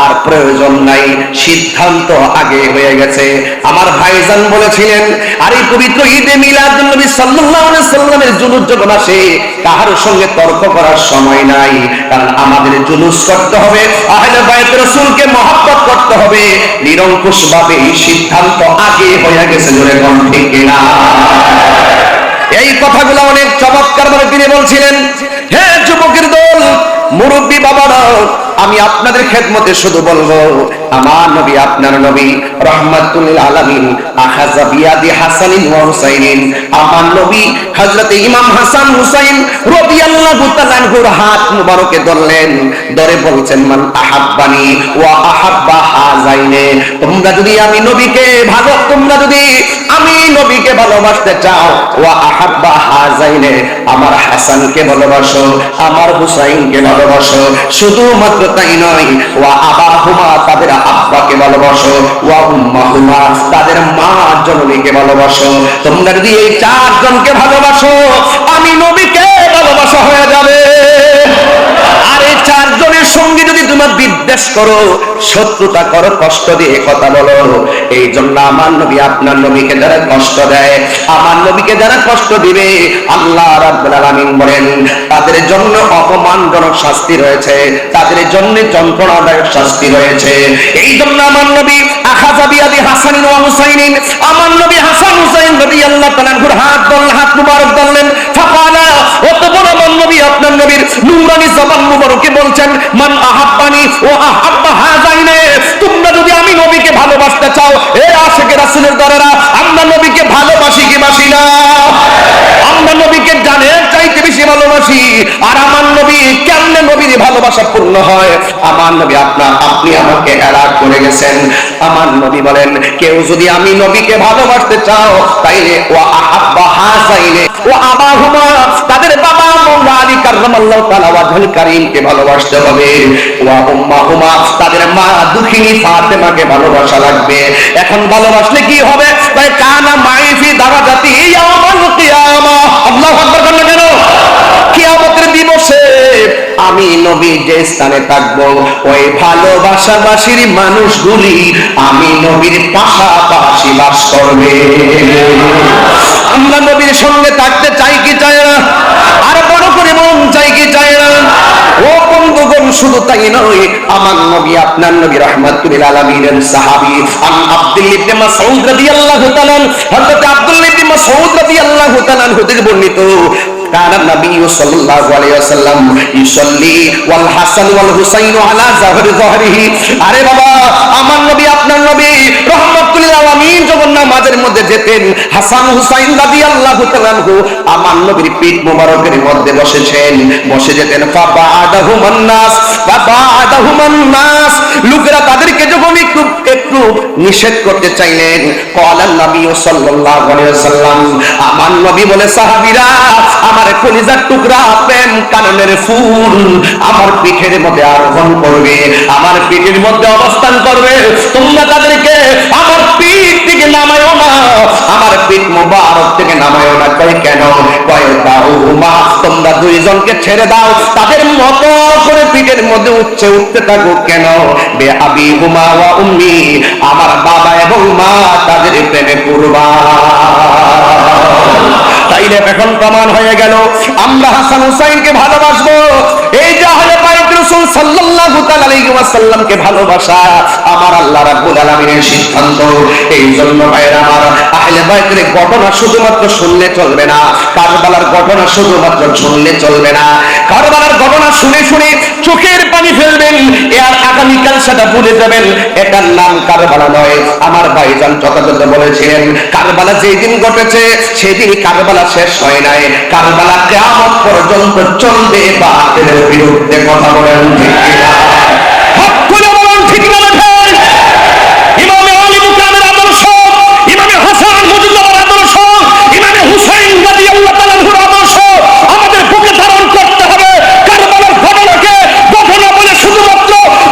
আর প্রয়োজন নাই, সিদ্ধান্ত আগে হয়ে গেছে। আমার ভাইজান বলেছিলেন, আর এই পবিত্র ঈদে মিলাদুন নবী সাল্লাল্লাহু আলাইহি সাল্লামের জুলুস যখন আসে কাহার সঙ্গে তর্ক করার সময় নাই, কারণ আমাদের জুলুস করতে হবে, আহলে বাইত রাসূলকে মহব্বত করতে হবে। নিরঙ্কুশভাবে এই সিদ্ধান্ত আগে হয়ে গেছে, জোরে কোন ঠিক কিনা? এই কথাগুলো অনেক চমৎকার ভাবে তিনি বলছিলেন। হে যুবকের দল, মুরব্বী বাবারা, আমি আপনাদের খেদমতে শুধু বলবো, আমার নবী আপনার নবী রাহমাতুল লিল আলামিন আখাযা বিয়াদি হাসানিন ওয়া হুসাইনিন, আমার নবী হযরত ইমাম হাসান হুসাইন রাদিয়াল্লাহু তাআলা আনহুর হাত মুবারকে ধরলেন, ধরে বলছেন, মান আহাব্বানি ওয়া আহাব্বা হাযাইনে, তোমরা যদি আমি নবীকে ভালো, তোমরা যদি আমি নবীকে ভালোবাসতে চাও, ওয়া আহাব্বা হাযাইনে, আমার হাসানকে ভালোবাসো, আমার হুসাইনকে ভালোবাসো। শুধুমাত্র তাই নয়, ওয়া আবাহুমা, তাদের আব্বাকে ভালোবাসো, ওয়া উম্মাহুমা, তাদের মা জননীকে ভালোবাসো। তোমরা যদি এই চারজনকে ভালোবাসো, আমি নবীকে ভালোবাসা হয়ে যাবে। আর এই চারজনের সঙ্গে যদি তোমার বিদ্বেষ করো, শত্রুতা করো, কষ্ট দিয়ে কথা বলো, এই জন্য আমার নবী আপনার নবীকে যারা কষ্ট দেয়, আমার নবীকে যারা কষ্ট দিবে, আল্লাহ রাব্বুল আলামিন বলেন তাদের জন্য অপমানজনক শাস্তি রয়েছে, তাদের জন্য যন্ত্রণাদায়ক শাস্তি রয়েছে। এই জন্য আমার নবী আখাযা বিয়াদি হাসানিন ওয়া হুসাইনিন, আমার নবী হাসান হুসাইন রাদিয়াল্লাহু তাআলা আনহুর হাত মুবারক ধরলেন। ফাকালা, অতঃপর আমার নবী আপনার নবীর নূরানি জবান মুবারকে বলছেন, মান আহাব্বানি ওয়া আহাব্বা হাযাইনে, তোমরা যদি আমি নবীকে ভালোবাসতে চাও, এ আশিকে রাসূলের দরেরা, আমরা নবীকে ভালোবাসি কি বাসি না? আমরা নবীকে জানের চাইতে বেশি ভালোবাসি। আর আমার নবী কেমনে নবীর ভালোবাসা পূর্ণ হয়? আমার নবী আপনি আমাকে এলাক করে গেছেন। আমার নবী বলেন, কেউ যদি আমি নবীকে ভালোবাসতে চাও, তাইলে ওয়া আহাব্বা হাযাইনে ওয়া আবাহুমা, তাদের বাবা মাওলা আলী কাররামাল্লাহু তাআলা ওয়াজহুল কারীমকে ভালোবাসতে হবে, ওয়া উম্মাহুমা, তাদের মা দুঃখিনী ফাতেমাকে ভালোবাসা লাগবে। এখন ভালোবাসলে কি হবে? তাই কানা মাইফি দারাজাতি ইয়াউমাল কিয়ামা, আল্লাহু আকবার বলেন কেন? কিয়ামতের দিবসে আমি নবী যে স্থানে থাকবো, ওই ভালোবাসাবাসীর মানুষগুলি আমি নবীর পাশাপাশি বাস করবে। আমরা নবীর সঙ্গে থাকতে চাই কি চাই না? আর বড় করে মন চাই কি চাই না? ও বন্ধুগণ, শুধু তাই নয়, আমার নবী আপনার নবী রাহমাতুল লিল আলামিনের সাহাবী আন আব্দুল্লাহ ইবনে মাসউদ রাদিয়াল্লাহু তাআলা, হযরত আব্দুল্লাহ ইবনে মাসউদ রাদিয়াল্লাহু তাআলা হতে বর্ণিত, কানা নবী সাল্লাল্লাহু আলাইহি ওয়াসাল্লাম ইউসাল্লি ওয়াল হাসান ওয়াল হুসাইন আলা যাহরিহি। আরে বাবা, আমার নবী আপনার নবী রাহমাতুল লিল আলামিন যখন নামাজের মধ্যে যেতেন, হাসান হুসাইন রাদিয়াল্লাহু তাআলা আমার নবীর পিঠ মোবারকের মধ্যে বসেছেন, বসে যেতেন। ফাবাদাহুমান নাস, লোকেরা তাদেরকে যখন একটু নিষেধ করতে চাইলেন, ক্বালা নবী সাল্লাল্লাহু আলাইহি ওয়াসাল্লাম, আমার নবী বলে, সাহাবীরা, আমার কলিজার টুকরা প্রেম কাননের ফুল আমার পিঠের মধ্যে আরোহণ করবে, আমার পিঠের মধ্যে অবস্থান করবে, তোমরা তাদেরকে আমার পিঠ থেকে নামায়ো না, আমার পিঠ মোবারক থেকে নামায়ো না। কয় কেন? কয় দাউমা, তোমরা দুইজনকে ছেড়ে দাও, তাদের মতো করে পিঠের মধ্যে উঠতে থাকো। কেন? বে আবি হুমা ওয়া উম্মি, আমার বাবা এবং মা তাদের প্রেমে কুরবান। তাইলে এখন প্রমাণ হয়ে গেল আমরা হাসান হুসাইনকে ভালোবাসবো। এই যে আহলে বাইত রাসূল সাল্লাল্লাহু তাআলা আলাইহি ওয়াসাল্লামকে ভালোবাসা আমার আল্লাহ রাব্বুল আলামিনের সিদ্ধান্ত। এই জন্য ভাইরা আমার, আহলে বাইতের ঘটনা শুধুমাত্র শুনলে চলবে না, কারবালার ঘটনা শুধুমাত্র শুনলে চলবে না। কারবালার ঘটনা শুনে শুনে চোখের পানি ফেলবেন, আর আগামীকাল সেটা ভুলে যাবেন। এটার নাম কারবালা নয়। আমার ভাইজান যথাযথ বলেছিলেন, কারবালা যেই দিন ঘটেছে সেদিন কারবালা শেষ হয় নাই, কারবালা কিয়ামত পর্যন্ত চলবে। বাতিলের বিরুদ্ধে কথা বলেন ঠিক কিনা? হক করে বলেন ঠিক না? ইমামে আলী মুকামের আদর্শ, ইমামে হাসান মুজিবুর আদর্শ, ইমামে হুসাইন রাদিয়াল্লাহু তাআলা আনহুর আদর্শ আমাদের বুকে ধারণ করতে হবে। কারবালার ঘটনাকে ঘটনা বলে শুধুমাত্র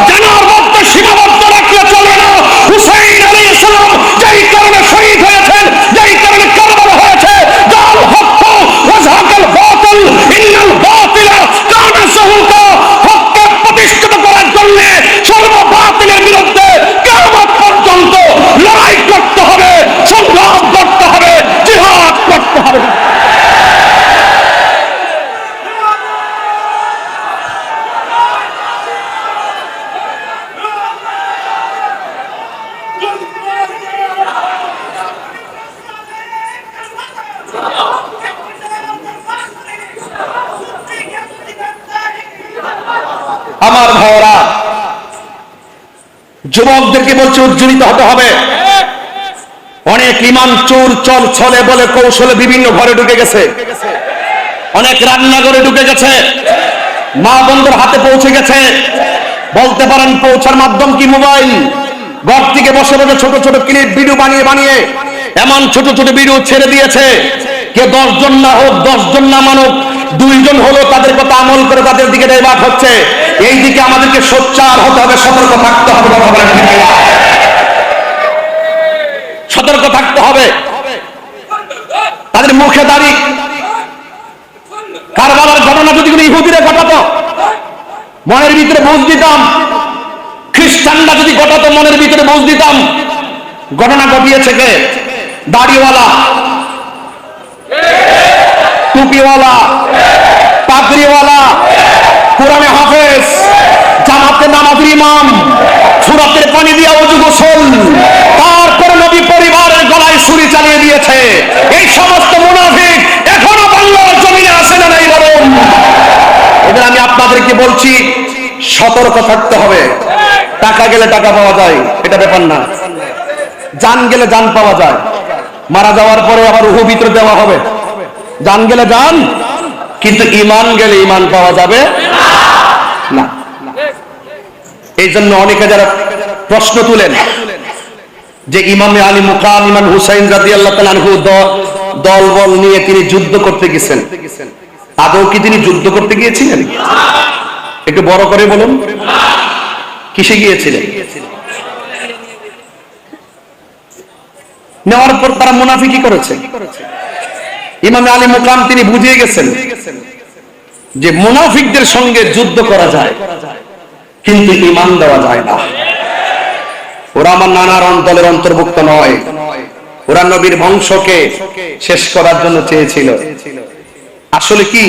জানার মধ্যে সীমাবদ্ধ রাখলে চলবে না। হুসাইন আলাইহিস সালাম যেই কারণে শহীদ হয়েছেন, যেই কারণে কারবালা হয়েছে, জাল হক ওয়া যাকাল বাতিল, ইন্নাল বাতিলা কানা যাহুকা, হককে প্রতিষ্ঠিত করার জন্য সর্ব বাতিলের বিরুদ্ধে কিয়ামত পর্যন্ত লড়াই করতে হবে, সংগ্রাম করতে হবে, জিহাদ করতে হবে। আমার ভাইরা, যুবকদেরকে বলছে উজ্জীবিত হতে হবে। অনেক ইমান চোর চল ছলে বলে কৌশলে বিভিন্ন ঘরে ঢুকে গেছে, অনেক রান্নাঘরে ঢুকে গেছে, মা বন্ধুর হাতে পৌঁছে গেছে। বলতে পারেন পৌঁছার মাধ্যম কি মোবাইল? ঘর থেকে বসে বসে ছোট ছোট ক্লিপ ভিডিও বানিয়ে বানিয়ে এমন ছোট ছোট ভিডিও ছেড়ে দিয়েছে, কে 10 জন না হোক, 10 জন না মানুক, 2 জন হলো তাদের কথা আমল করে তাদের দিকে ডাইভার্ট হচ্ছে। এই দিকে আমাদেরকে সোচ্চার হতে হবে, সতর্ক থাকতে হবে, কথা বলেন ঠিক কিনা? সতর্ক থাকতে হবে। তাদের মুখে দাড়ি, কারবালার ঘটনা যদি কোনো ইহুদিরা ঘটাতো মনের ভিতরে বুঝ দিতাম, খ্রিস্টানরা যদি ঘটাতো মনের ভিতরে বুঝ দিতাম। ঘটনা ঘটিয়েছে কে? দাড়িওয়ালা, টুপিওয়ালা, পাগড়িওয়ালা, কোরআনে হাফেজ, জামাতে নামাজের ইমাম, ফুরাতের পানি দিয়া ওযু গোসল, তারপরে নবী পরিবারের গলায় ছুরি চালিয়ে দিয়েছে। এই সমস্ত মুনাফিক এখনো বাংলার জমিনে আছে না নাই বলুন? এদের আমি আপনাদেরকে বলছি, সতর্ক থাকতে হবে। টাকা গেলে টাকা পাওয়া যায়, এটা ব্যাপার না। জান গেলে জান পাওয়া যায়, মারা যাওয়ার পরে আবার রূহ ভিতরে দেওয়া হবে। জান গেলে জান, কিন্তু ঈমান গেলে ঈমান পাওয়া যাবে না। এই জন্য অনেকে যারা প্রশ্ন তুলেন যে ইমামে আলী মুকাম ইমাম হুসাইন রাদিয়াল্লাহু তাআলা আনহু দলবল নিয়ে তিনি যুদ্ধ করতে গেছেন, আদৌ কি তিনি যুদ্ধ করতে গিয়েছিলেন? একটু বড় করে বলুন, কিসে গিয়েছিলেন? নেওয়ার পর তারা মুনাফিকি করেছে। ইমাম আলী মুকাম তিনি বুঝিয়ে গেছেন যে মুনাফিকদের সঙ্গে যুদ্ধ করা যায়, কিন্তু ঈমান দেওয়া যায় না। ওরা আমার নানার দলের অন্তর্ভুক্ত নয়, ওরা নবীর বংশকে শেষ করার জন্য চেয়েছিল। আসলে কি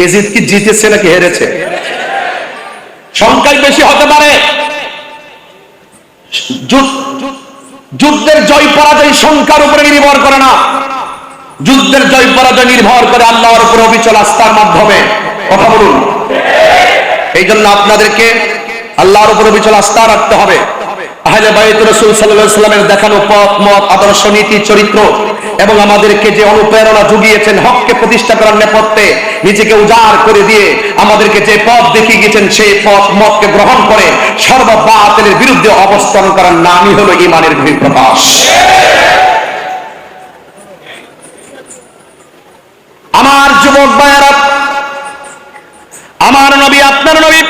এজিদ কি জিতেছে নাকি হেরেছে? সংখ্যায় বেশি হতে পারে। যুদ্ধের জয় পরাজয় সংখ্যার উপরে নির্ভর করে না, যুদ্ধের জয় পরাজয় নির্ভর করে আল্লাহর উপর অবিচল আস্থার মাধ্যমে। কথা বলুন। এই জন্য আপনাদেরকে আল্লাহর উপর অবিচল আস্থা রাখতে হবে। আহলে বাইত রাসূল সাল্লাল্লাহু আলাইহি ওয়াসাল্লামের দেখানো পথ, মত, আদর্শ, নীতি, চরিত্র এবং আমাদেরকে যে অনুপ্রেরণা জুগিয়েছেন হককে প্রতিষ্ঠা করার নেপথ্যে নিজেকে উজাড় করে দিয়ে আমাদেরকে যে পথ দেখিয়ে গেছেন, সেই পথ মতকে গ্রহণ করে সর্ববাতিলের বিরুদ্ধে অবস্থান করার নামই হলো ঈমানের বহিঃপ্রকাশ। আমার যুবক ভাইয়েরা, আমার নবী, আপনার নবী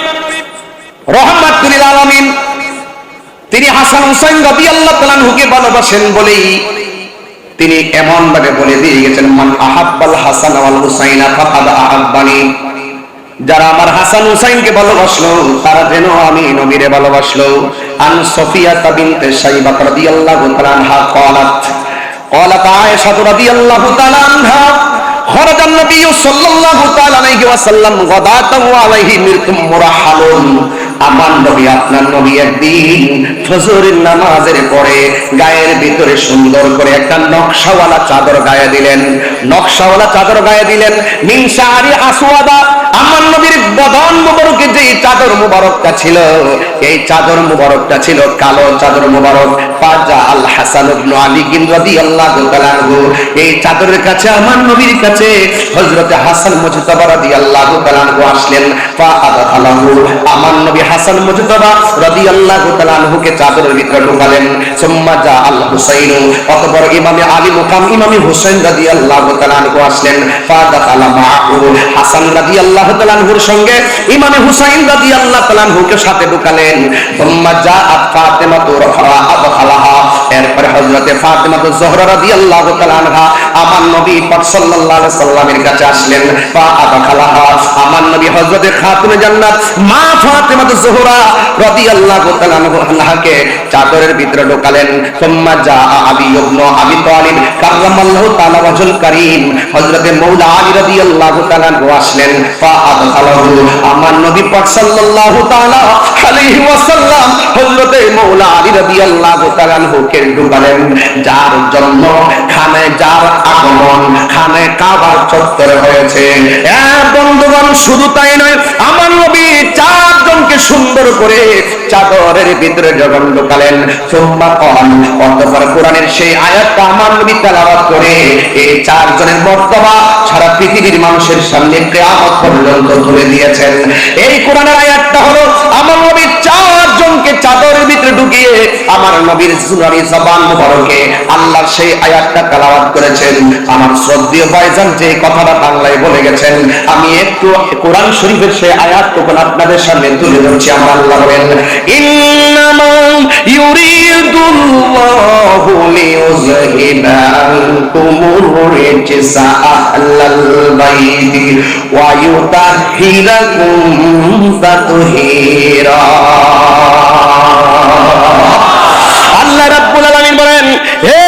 রাহমাতুল লিল আলামিন, তিনি হাসান হুসাইন রাদিয়াল্লাহু তাআলা আনহুকে ভালোবাসেন বলেই তিনি এমন ভাবে বলে দিয়ে গেছেন, মান আহাব্বাল হাসান ওয়াল হুসাইনা ফাকাদ আহাব্বানি। যারা আমার হাসান হুসাইনকে ভালোবাসলো তারা যেন আমি নবীরে ভালোবাসলো। আন সফিয়া বিনতে সাইবা রাদিয়াল্লাহু তাআলা আনহা قالت عائشة رضي الله تعالى عنها خرج النبي صلى الله تعالى عليه وسلم غداة وعليه مرق مرحل। আমার নবী, আপনার নবী একদিন ফজরের নামাজের পরে গায়ের ভিতরে সুন্দর করে একটা নকশাওয়ালা চাদর গায়ে দিলেন, নকশাওয়ালা চাদর গায়ে দিলেন। মিন শারি আসওয়াদা, আমার নবীর বদন মুবারকে যে চাদর মুবারকটা ছিল, এই চাদর মুবারকটা ছিল কালো চাদর মুবারক। ফাজা আল হাসান ইবনে আলী রাদিয়াল্লাহু তাআলা আনহু, এই চাদরের কাছে আমার নবীর কাছে হযরতে হাসান মুজতাবা রাদিয়াল্লাহু তাআলা আনহু আসলেন। ফা আদখালাহু, আমার নবী হাসান মুজতাবা রাদিয়াল্লাহু তাআলা আনহুকে চাদরের ভিতরে ঢোকালেন। সুম্মা জা আল হুসাইন, অতঃপর ইমামে আলী মুকাম ইমামে হুসাইন রাদিয়াল্লাহু তাআলা আনহু আসলেন। ফা দাখালা মাহু, হাসান রাদিয়াল্লাহু তাআলা আনহুর সঙ্গে ইমামে হুসাইন রাদিয়াল্লাহু তাআলা আনহুকে সাথে ঢোকালেন। সুম্মা জা ফাতিমা আদখালাহা, এরপরে হযরতে ফাতিমা জোহরা রাদিয়াল্লাহু তাআলা আনহা আমার নবী পাক সাল্লাল্লাহু আলাইহি সাল্লামের কাছে আসলেন। ফা আদখালাহা, আমার নবী হযরতে খাতুনে জান্নাত মা ফাতিমা জোহরা রাদিয়াল্লাহু তাআলা আনহাকে চাদরের ভিতরে ঢোকালেন। সুম্মা জা আলী ইবনে আবি তালিব কাররামাল্লাহু তাআলা ওয়াজহুল কারীম, হযরতে মাওলা আলী রাদিয়াল্লাহু তাআলা আনহু আসলেন। ফা আদখালাহু, আমার নবী পাক সাল্লাল্লাহু তাআলা আলাইহি ওয়াসাল্লাম হযরতে মাওলা আলী রাদিয়াল্লাহু তাআলা আনহুকে ঢোকালেন, যার জন্য খানায় যার আগমন খানায় কাবার চত্বরে হয়েছে। বন্ধুগণ, শুধু তাই নয়, আমার নবী চারজনকে সুন্দর করে চাদরের ভিতরে যখন ঢোকালেন, সুম্মা ক্বাল, অতঃপর কোরআনের সেই আয়াতটা আমার নবী তেলাওয়াত করে এই চারজনের মর্তবা সারা পৃথিবীর মানুষের সামনে কিয়ামত পর্যন্ত তুলে দিয়েছেন। এই কোরআনের আয়াতটা হলো আমার নবী চারজনকে চাদরের ভিতরে ভিতরে ঢুকিয়ে আমার নবীর জুনারি জবান মুবারকে আল্লাহর সেই আয়াতটা তেলাওয়াত করেছেন। আমার শ্রদ্ধেয় ভাইজান যে কথাটা বাংলায় বলে গেছেন, আমি একটু কোরআন শরীফের সেই আয়াত তখন আপনাদের সামনে তুলে ধরছি। আমার আল্লাহ বলেন, ইন্নামা ইউরিদুল্লাহু লিইউযহিবা আনকুমুর রিজসা আহলাল বাইতি ওয়া ইউতাহহিরাকুম তাতহীরা। আল্লাহ রাব্বুল আলামিন বলেন, হে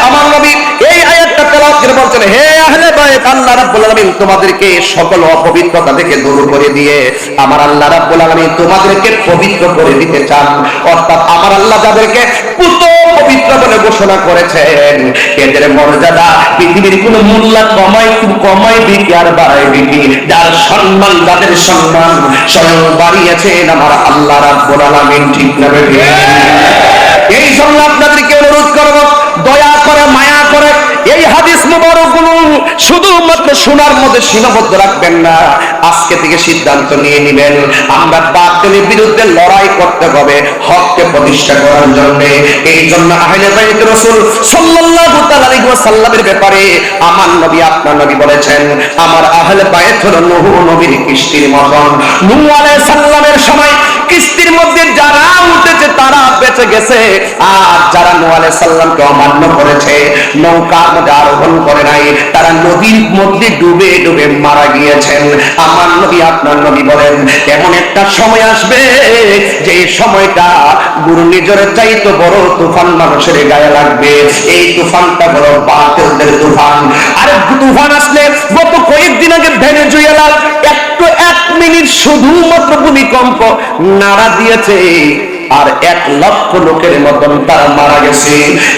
আমার নবী, এই আয়াতটা তেলাওয়াত করে বলছেন, হে আহলে বাইত, আল্লাহ রাব্বুল আলামিন তোমাদেরকে সকল অপবিত্রতা থেকে দূর করে দিয়ে আমার আল্লাহ রাব্বুল আলামিন তোমাদেরকে পবিত্র করে দিতে চান। অর্থাৎ আমার আল্লাহ যাদেরকে পুত পবিত্র বলে ঘোষণা করেছেন, এদের মর্যাদা পৃথিবীর কোন মূল্য কমাইবে কি আর বাড়াইবে কি? যার সম্মান, যাদের সম্মান স্বয়ং বাড়িয়েছেন আমার আল্লাহ রাব্বুল আলামিন। ঠিক না বেঠিক? এই জন্য আপনাদেরকে অনুরোধ করব, দয়া করে মায়া করে এই হাদিস মুবারকগুলো শুধুমাত্র শোনার মধ্যে সীমাবদ্ধ রাখবেন না। আজকে থেকে সিদ্ধান্ত নিয়ে নেবেন, আমরা বাতিলের বিরুদ্ধে লড়াই করতে হবে হককে প্রতিষ্ঠা করার জন্য। এই জন্য আহলে বাইত রাসূল সাল্লাল্লাহু তাআলা আলাইহি ওয়াসাল্লামের ব্যাপারে আমার নবী, আপনার নবী বলেছেন, আমার আহলে বাইত হলো নূহ নবীর কিস্তির মতন। নূহ আলাইহিস সালামের সময় কিস্তির মধ্যে যারা উঠেছে তারা বেঁচে গেছে, আর যারা নূহ আলাইহিস সালামকে অমান্য করেছে, নৌকার মধ্যে আরোহণ করে নাই, তারা নদীর মধ্যে ডুবে ডুবে মারা গিয়েছেন। আমার নবী, আপনার নবী বলেন, এমন একটা সময় আসবে যে সময়টা ঘূর্ণিঝড়ের চাইতে বড় তুফান মানুষের গায়ে লাগবে। এই তুফানটা বড় বাতিলদের তুফান। আর তুফান আসলে গত কয়েকদিন আগে ভেনেজুয়েলার একটু 1 মিনিট শুধুমাত্র ভূমিকম্প নাড়া দিয়েছে, আর 1 লক্ষ লোকের মতন তারা মারা গেছে।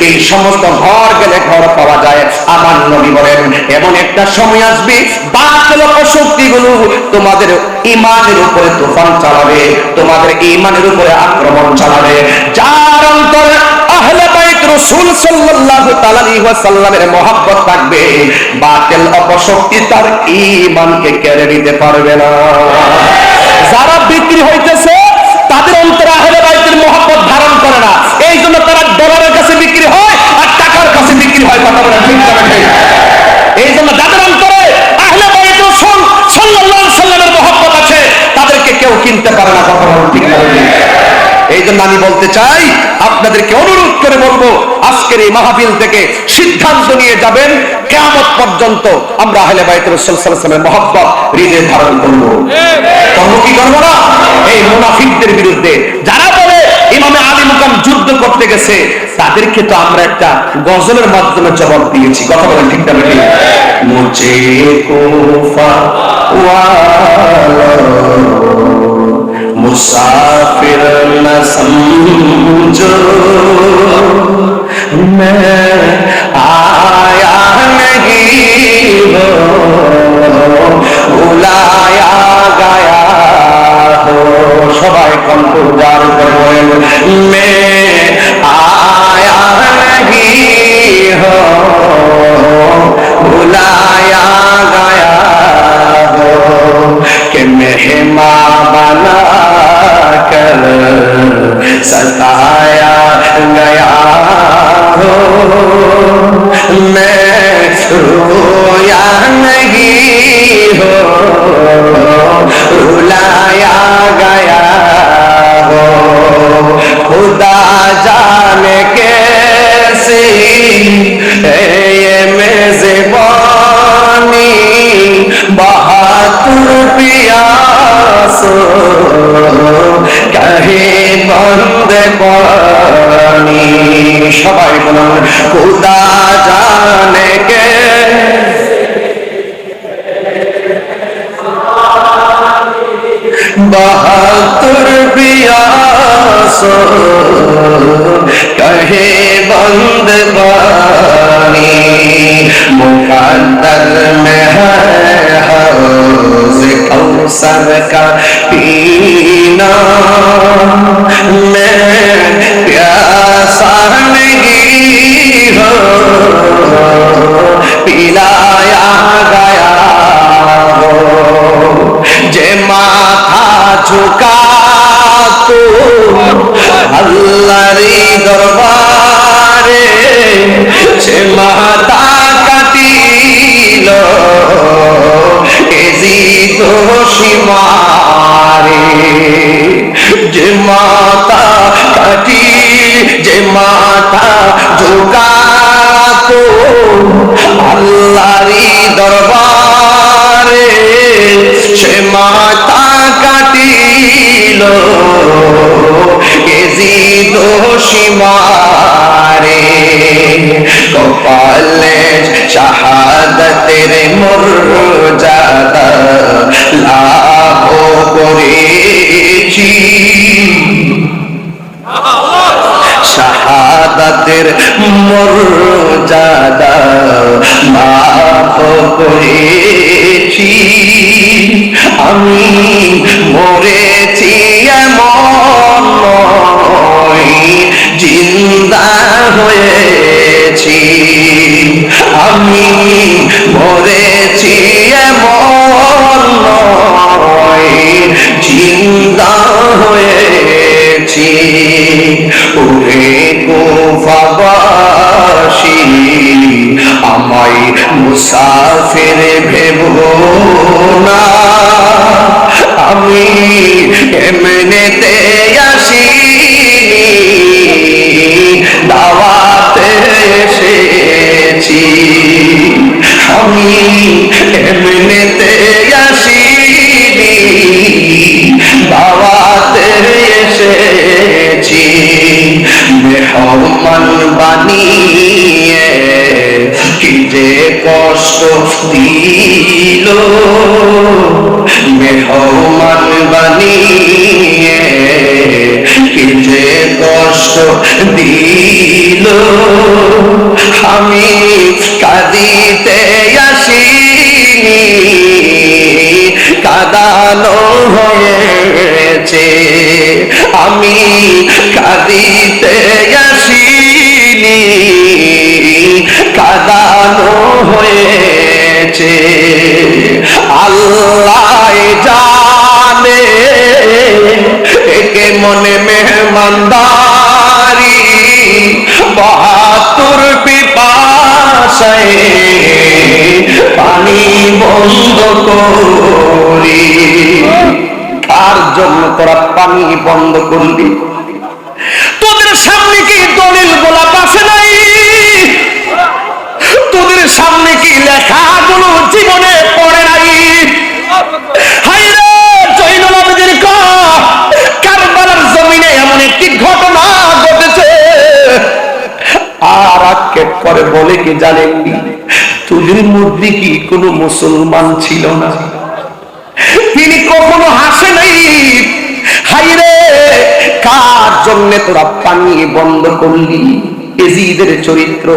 এই সমস্ত ঘর গেলে ঘর পাওয়া যায়। আমার নবী বলেন, এমন একটা সময় আসবে বাতিল শক্তিগুলো তোমাদের ঈমানের উপরে তুফান চালাবে, তোমাদের ঈমানের উপরে আক্রমণ চালাবে। যার অন্তরে আহলে বাইত রাসূল সাল্লাল্লাহু তাআলা আলাইহি ওয়াসাল্লামের মহব্বত থাকবে, বাতিল অপশক্তি তার ঈমানকে কেড়ে নিতে পারবে না। যারা বিক্রি হইতেছে তাদের অন্তরে আহলে বাইতের মহব্বত ধারণ করে না, এই জন্য তারা ডলারের কাছে বিক্রি হয় আর টাকার কাছে বিক্রি হয়। কথা বলেন ঠিক না ঠিক? এই জন্য যাদের অন্তরে আহলে বাইত রাসূল সাল্লাল্লাহু আলাইহি ওয়াসাল্লামের মহব্বত আছে, তাদেরকে কেউ কিনতে পারে না। কথা বলেন ঠিক না ঠিক? এই জন্য আমি বলতে চাই, আপনাদেরকে অনুরোধ করে বলবো, আজকের এই মাহফিল থেকে সিদ্ধান্ত নিয়ে যাবেন, কিয়ামত পর্যন্ত আমরা আহলে বাইত রাসূল সাল্লাল্লাহু আলাইহি ওয়াসাল্লামের মহব্বত হৃদয়ে ধারণ করব। কি করবো না? এই মুনাফিকদের বিরুদ্ধে যারা বলে ইমামে আলী মুকাম যুদ্ধ করতে গেছে, তাদেরকে তো আমরা একটা গজলের মাধ্যমে জবাব দিয়েছি। কথা বলেন ঠিক না ঠিক? মুঝে কুফা ওয়ালা मुसाफिर न समझो, मैं आया नहीं हो, बुलाया गया हो। সবাই কণ্ঠ উজাড় করে বলেন, मैं आया नहीं हो, बुलाया गया हो, कि मेहमान बना कर सताया गया हो। मैं रोया नहीं हो, रुलाया गया हो। खुदा जाने कैसी ये मेज़बानी, बहादुर प्यास कहे बंद पानी। সবাই বলুন, খুদা জানে কে बहादुर प्यास कहे बंद पानी। मुकद्दर में है हौज़ कौसर का पीना, मैं प्यासा नहीं हो, पिलाया गया हो। जे माथा झुका तो যে মাতা কাটিল এজিদ সীমারে, যে মাতা কাটি, যে মাতা ঝুকাতো আল্লাহরি দরবারে, সে মাতা কাটিল এজিদ সীমারে। কপালে শাহাদাতের মর্যাদা লাভ করেছি, শাহাদাতের মর্যাদা লাভ করেছি। আমি মরেছি এমন নয়, জিন্দা হয়েছি। আমি মরেছি এমন নয়, জিন্দা হয়েছি। ওরে কুফাবাসী আমায় মুসাফির ভেবো না, আমি এমনিতে আসিনি, দাওয়াতে এসেছি। আমি এমনিতে আসিনি, দাওয়াতে এসেছি। মেহমান বানিয়ে কি যে কষ্ট দিল, মেহমান বানিয়ে কি যে কষ্ট দিল। আমি কাঁদিতে আসিনি, কাঁদানো হয়েছে। আমি কাঁদিতে আসিনি, কাঁদানো হয়েছে। আল্লাহ জানে একে মনে মেহমানদারি, ৭২ পিপাসায় পানি বন্ধ করি। কার জন্য তোরা পানি বন্ধ করলি? তোদের সামনে কি দলিল গোলাপ আছে নাই? তোদের সামনে কি লেখাগুলো জীবনে পড়ে নাই? হায়রে জয়নুল আবেদীন কারবালার জমিনে এমন একটি ঘটনা ঘটেছে, আর আক্ষেপ করে বলে কি জানেন, তোদের মধ্যে কি কোনো মুসলমান ছিল না? তিনি কখনো হাসে নাই। হায়রে কার জন্য তোরা পানি বন্ধ করলি? এজিদের চরিত্র।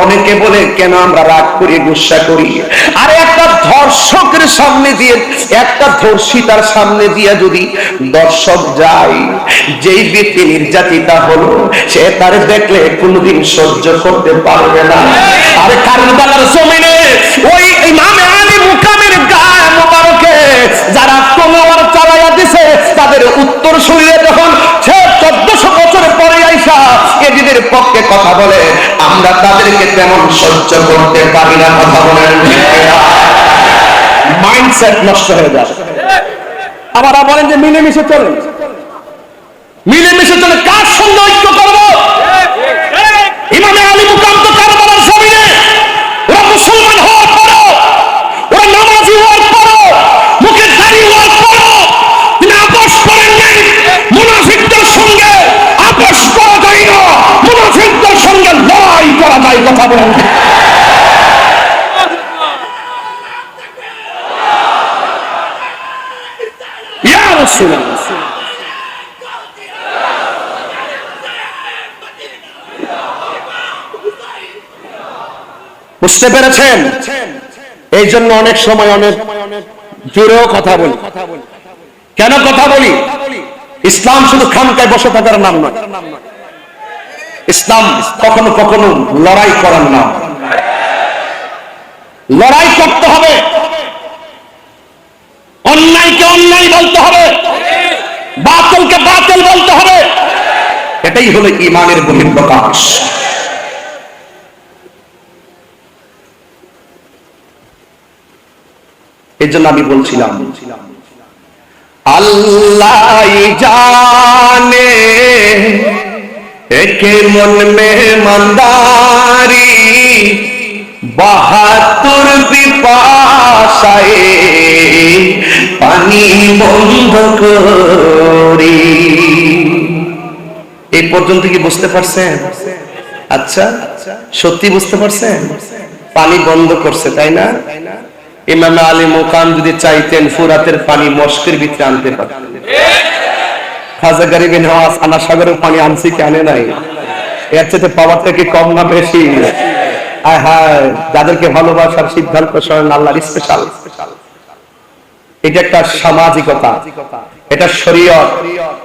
অনেকে বলে কেন আমরা রাগ করি, গুসা করি। আর একটা ধর্ষকের সামনে দিয়ে, একটা ধর্ষিতার সামনে দিয়ে যদি দর্শক যায়, যেই ব্যক্তি নির্যাতিতা হলো সে তার দেখলে কোনোদিন সহ্য করতে পারবে না। আর কারবালার জমিনে ওই ইমামে আলী মুকামের গায়ে মোবারকে যারা তলোয়ার চালাইয়া দিছে, তাদের উত্তর শরীরে যখন সে ১৪০০ বছর পরে আইসা এদের পক্ষে কথা বলে, আমরা তাদেরকে তেমন সহ্য করতে পারি না। কথা বলেন, মাইন্ডসেট নষ্ট হয়ে যায়। আবার বলেন যে মিলেমিশে চলে, মিলেমিশে চলে। কার সঙ্গে ঐক্য করবো? ইমামে আলী মুকাম তো কারবালার জমিনে ওরা মুসলমান হওয়ার পরও, ওরা নামাজি হওয়ার পরও, মুখে দাড়ি হওয়ার পরও তিনি আপোষ করেন নাই। মুনাফিকদের সঙ্গে আপোষ করা যায় না, মুনাফিকদের সঙ্গে লড়াই করা যায়। কথা বলেন, ইয়া রাসূলুল্লাহ। বুঝতে পেরেছেন? এই জন্য অনেক সময় অনেক জোরেও কথা বলি। কেন কথা বলি? ইসলাম শুধু খামকায় বসে থাকার নাম নয়। ইসলাম কখনো কখনো লড়াই করার নাম। লড়াই করতে হবে, অন্যায়কে অন্যায় বলতে হবে, বাতিলকে বাতিল বলতে হবে। এটাই হলো ঈমানের বহিঃপ্রকাশ। এই জন্য আমি বলছিলাম আল্লাহ জানে একে মন মেহমানদারি 72 পিপাসায় পানি বন্ধ করি। এই পর্যন্ত কি বুঝতে পারছেন? আচ্ছা, সত্যি বুঝতে পারছেন? পানি বন্ধ করছে, তাই না? ইমাম আলী মুকাম যদি চাইতেন ফুরাতের পানি মস্কের ভিতরে আনতে পারতেন। খাজা গরিবে নওয়াজ আনা সাগরের পানি আনছি কি আনে নাই? এর চেয়ে পাওয়ারটা কি কম না বেশি? হায় হায়, যাদেরকে ভালোবাসার সিদ্ধান্ত স্বয়ং আল্লাহর স্পেশাল। এটা একটা সামাজিকতা, এটা শরীয়ত,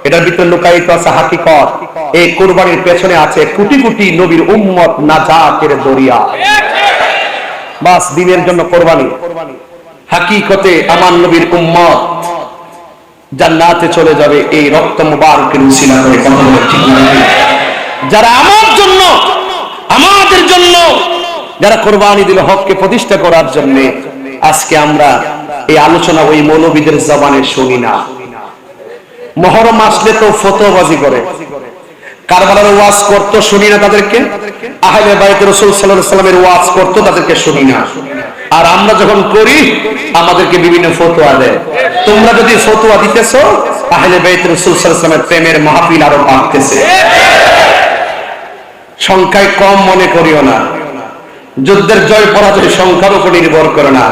এটার ভিতরে লুকায়িত আছে হাকিকত। এই কুরবানির পেছনে আছে কোটি কোটি নবীর উম্মত নাজাতের দরিয়া। বাস দিনের জন্য কোরবানি, হাকিকতে আমার নবীর উম্মত জান্নাতে চলে যাবে এই রক্ত মুবারকের উসিলা করে। কথা বলে ঠিক না? যারা আমার জন্য, আমাদের জন্য যারা কোরবানি দিল হককে প্রতিষ্ঠা করার জন্য, আজকে আমরা এই আলোচনা ওই মৌলবীদের জবানে শুনি না। মুহররম আসলে তো ফতোয়াবাজি করে, কারবালার ওয়াজ করতো শুনি না তাদেরকে, আহলে বাইত রাসূল সাল্লাল্লাহু আলাইহি ওয়াসাল্লামের ওয়াজ করতো তাদেরকে শুনি না। আর আমরা যখন করি আমাদেরকে বিভিন্ন ফতোয়া দেয়। তোমরা যদি ফতোয়া দিতেছো আহলে বাইত রাসূল সাল্লাল্লাহু আলাইহি ওয়াসাল্লামের প্রেমের মাহফিল আরো বাড়তেছে। সংখ্যায় কম মনে করিও না, যুদ্ধের জয় পরাজয় সংখ্যার উপর নির্ভর করে না,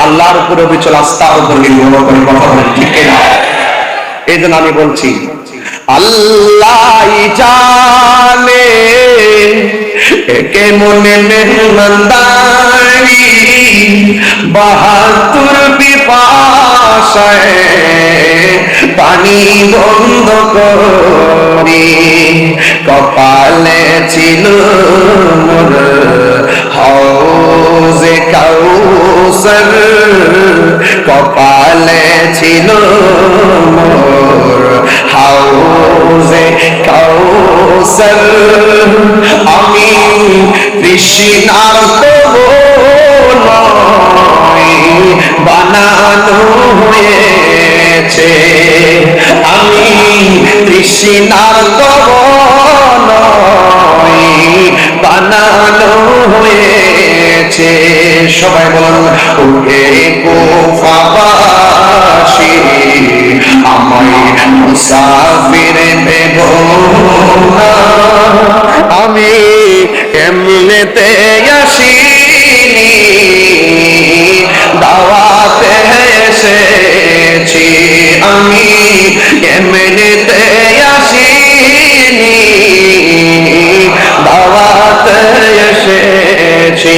আল্লাহর উপর অবিচল আস্থার উপর নির্ভর করে। কথা বলেন ঠিক না? এই জন্য আমি বলছি আল্লাহ জানে একে মনে মেহমানদারি 72 পিপাসায় পানি বন্ধ করি। কপালে ছিল মোর হাউজে কাউসার, কপালে ছিল মোর হাউজে কাউসার। আমি তৃষ্ণার্ত নই বানানো হয়েছে, আমি তৃষ্ণার্ত নই বানানো হয়েছে। সবাই বলুন ওকে কুফাবাসী আমায় মুসাফির ভেবো না, আমি এমনিতে আসিনি দাওয়াতে এসেছি, আমি এমনিতে আসিনি দাওয়াতে এসেছি।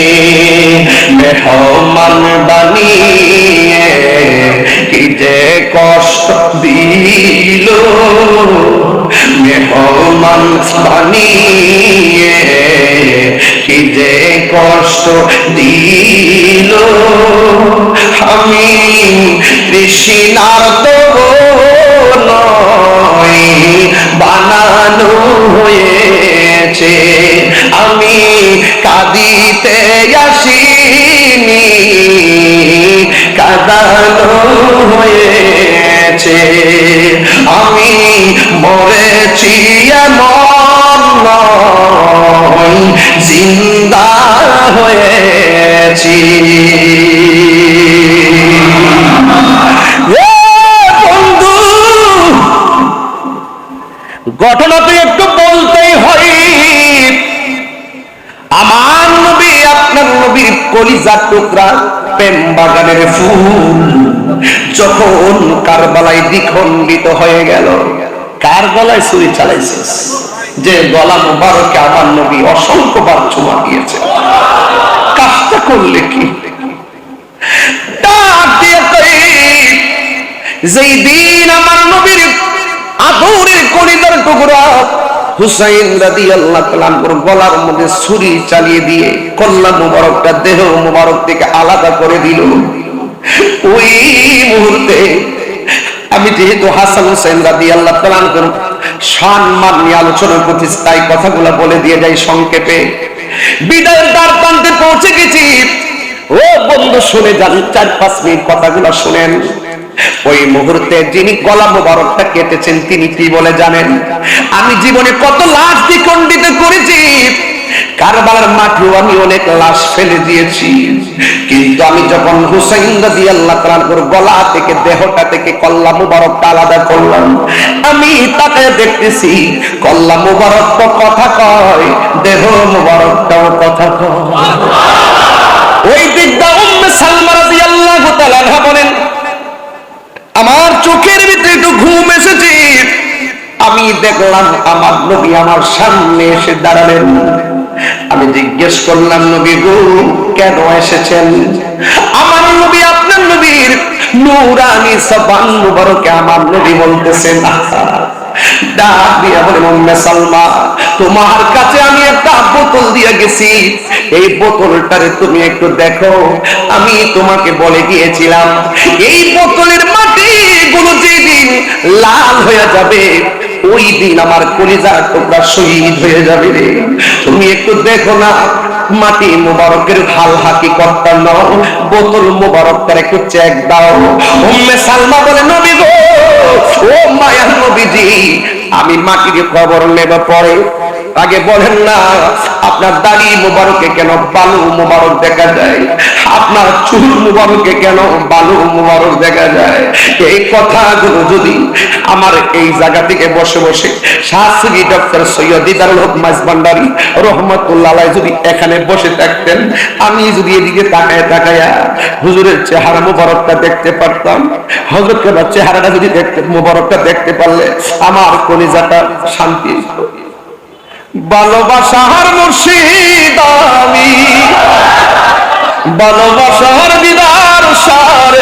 মেহমান বানিয়ে কি যে কষ্ট দিল, মেহমান বানিয়ে কি যে কষ্ট দিল। আমি তৃষ্ণার্ত নই বানানো হয়েছে, আমি কাঁদিতে আসিনি কাঁদানো হয়েছে। আমি মরেছি এমন নয় জিন্দা হয়েছি। বন্ধু, ঘটনা তো একটু বলতেই হয়। আমার নবী আপনার নবীর কলিজার টুকরা প্রেম বাগানের ফুল যখন কারবালায় দ্বিখণ্ডিত হয়ে গেল, কার গলায় ছুরি চালাইছে? যে গলা মুবারকে আমার নবী অসংখ্যবার চুমা দিয়েছে। কাজটা করলে কি? যেই দিন আমার নবীর আদরের কলিজার টুকরা হুসাইন রাদিয়াল্লাহু তাআলা আনহুর গলার মধ্যে ছুরি চালিয়ে দিয়ে কল্লা মুবারকটা দেহ মুবারক থেকে আলাদা করে দিল, ওই মুহূর্তে আমি যেহেতু হাসান হুসাইন রাদিয়াল্লাহু তাআলা আনহুর সম্মান নিয়ে আলোচনা করছি, তাই কথাগুলো বলে দিয়ে যাই সংক্ষেপে। বিদায়ের দ্বার প্রান্তে পৌঁছে গেছি। ও বন্ধু শুনে যান, 4-5 মিনিট কথাগুলো শুনেন। ওই মুহূর্তে যিনি গলা মোবারকটা কেটেছেন তিনি কি বলে জানেন? আমি জীবনে কত লাশ দ্বিখণ্ডিত করেছি, কারবালার মাঠেও আমি অনেক লাশ ফেলে দিয়েছি, কিন্তু আমি যখন হুসাইন রাদিয়াল্লাহু তাআলার গলা থেকে দেহটা থেকে কল্লা মোবারকটা আলাদা করলাম, আমি তাকে দেখতেছি কল্লা মোবারক তো কথা কয়, দেহ মোবারকটাও কথা কয়। ওই দিকটা উম্মে সালমা রাদিয়াল্লাহু তাআলা বলেন, আমার চোখের ভিতরে একটু ঘুম এসেছে, আমি দেখলাম আমার নবী আমার সামনে এসে দাঁড়ালেন। আমি জিজ্ঞেস করলাম, নবী গো কেন এসেছেন? আমার নবী আপনার নবীর নূরানি জবান মুবারকে আমার নবী বলতেছেন, ডাক দিয়া বলেন, উম্মে সালমা তোমার কাছে আমি একটা বোতল দিয়ে গেছি, এই বোতলটারে তুমি একটু দেখো। আমি তোমাকে বলে গিয়েছিলাম এই বোতলের মাটি গুলো যেদিন লাল হয়ে যাবে ওই দিন আমার কলিজার টুকরা শহীদ হয়ে যাবে রে। তুমি একটু দেখো না মাটি মুবারকের হাল হাকিকতটা নাও, বোতল মুবারকটার একটু চেক দাও। উম্মে সালমা বলে, নবী গো, ও মায়ার নবীজি, আমি মাটির খবর নেব পরে, আগে বলেন না আপনার দাড়ি মুবারকে কেন বালু মুবারক দেখা যায়, আপনার চুল মুবারকে কেন বালু মুবারক দেখা যায়? এই কথাগুলো যদি আমার এই জায়গা থেকে বসে বসে শাস্ত্রী ডক্টর সৈয়দ দিদারুল হক মাইজভান্ডারী রহমাতুল্লাহ আলাইহি যদি এখানে বসে থাকতেন, আমি যদি এদিকে তাকায় তাকায়া হুজুরের চেহারা মুবারকটা দেখতে পারতাম, হযরতের চেহারাটা যদি দেখতে মুবারকটা দেখতে পারলে আমার কলিজাটা শান্তি। ভালোবাসার মুর্শিদ আমি, ভালোবাসার দিদার সার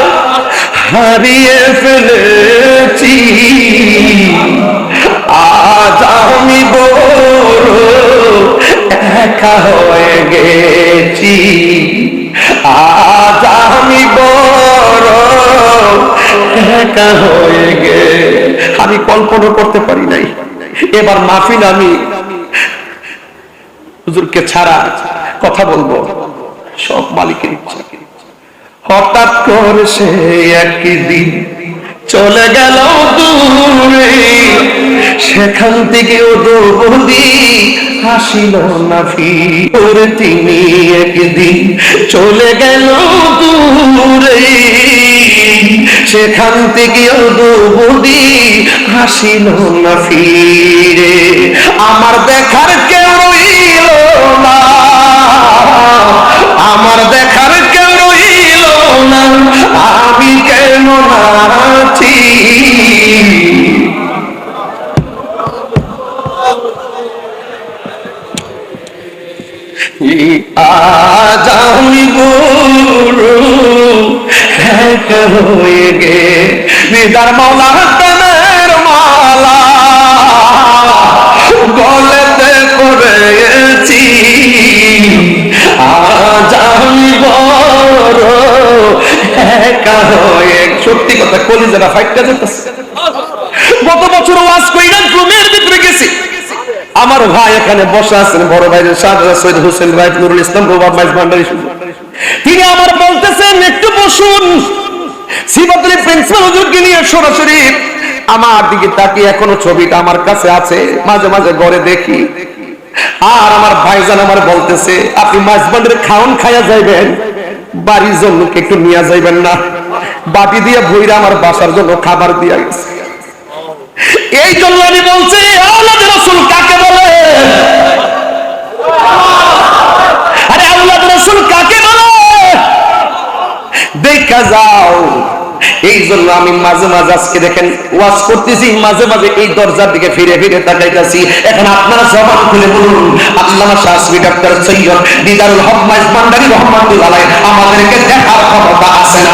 হারিয়ে ফেলেছি, আজ আমি বড় একা হয়ে গেছি, আজ আমি বড় একা হয়ে গে। আমি কল্পনা করতে পারি নাই এবার মাহফিল আমি হুজুরকে ছাড়া কথা বলবো, সব মালিকের ইচ্ছা। হঠাৎ করে সে একদিন চলে গেল দূরে, সেখান থেকে ও দৌড়ি হাসিল না ফিরে। তিনি একদিন চলে গেল দূরে, সেখান থেকে ও দৌড়ি হাসিল না ফিরে। আমার দেখার কেউ রইল না, আমার দেখার কেউ রইল না, আমি কেন নাচি? আজ আমি বুড়ো একা হয়ে গে, দিদার মাওলা প্রেমের মালা গলেতে পড়েছি, আজ আমি বড় একা হয়ে। সত্যি কথা, কলিজাটা ফাইটটা যেতেছে। গত বছর ওয়াজ কইরা রুমের ভিতরে গেছি, আমার ভাই এখানে বসে আছেন, বড় ভাই সৈয়দ হোসেন ভাই, নুরুল ইসলাম রুবাব মাইজভান্ডারী, তিনি আমার বলতেছেন একটু বসুন। সিবাতুল প্রিন্সিপাল হুজুরকে নিয়ে সরাসরি আমার দিকে তাকিয়ে এখনো ছবিটা আমার কাছে আছে, মাঝে মাঝে ঘরে দেখি। আর আমার ভাইজান আমার বলতেছে, আপনি মাইজভান্ডারী খাওন খাইয়া যাইবেন, বাড়ির জন্য একটু নিয়ে যাইবেন না? বাটি দিয়ে ভইরা আমার বাসার জন্য খাবার দিয়া গেছে। এই জন্য আমি বলছি, আওলাদ রাসূল কাকে বলে? আরে আওলাদ রাসূল কাকে বলে দেখা যাও। এই জন্য আমি মাঝে মাঝে আজকে দেখেন ওয়াজ করতেছি, মাঝে মাঝে এই দরজার দিকে ফিরে ফিরে তাকাইতেছি। এখন আপনারা জবান খুলে বলুন, আল্লামা শাস্ত্রী ডক্টর সৈয়দ দিদারুল হক মাইজভান্ডারী রহমাতুল্লাহ আলাইহি আমাদেরকে দেখার ক্ষমতা আছে না?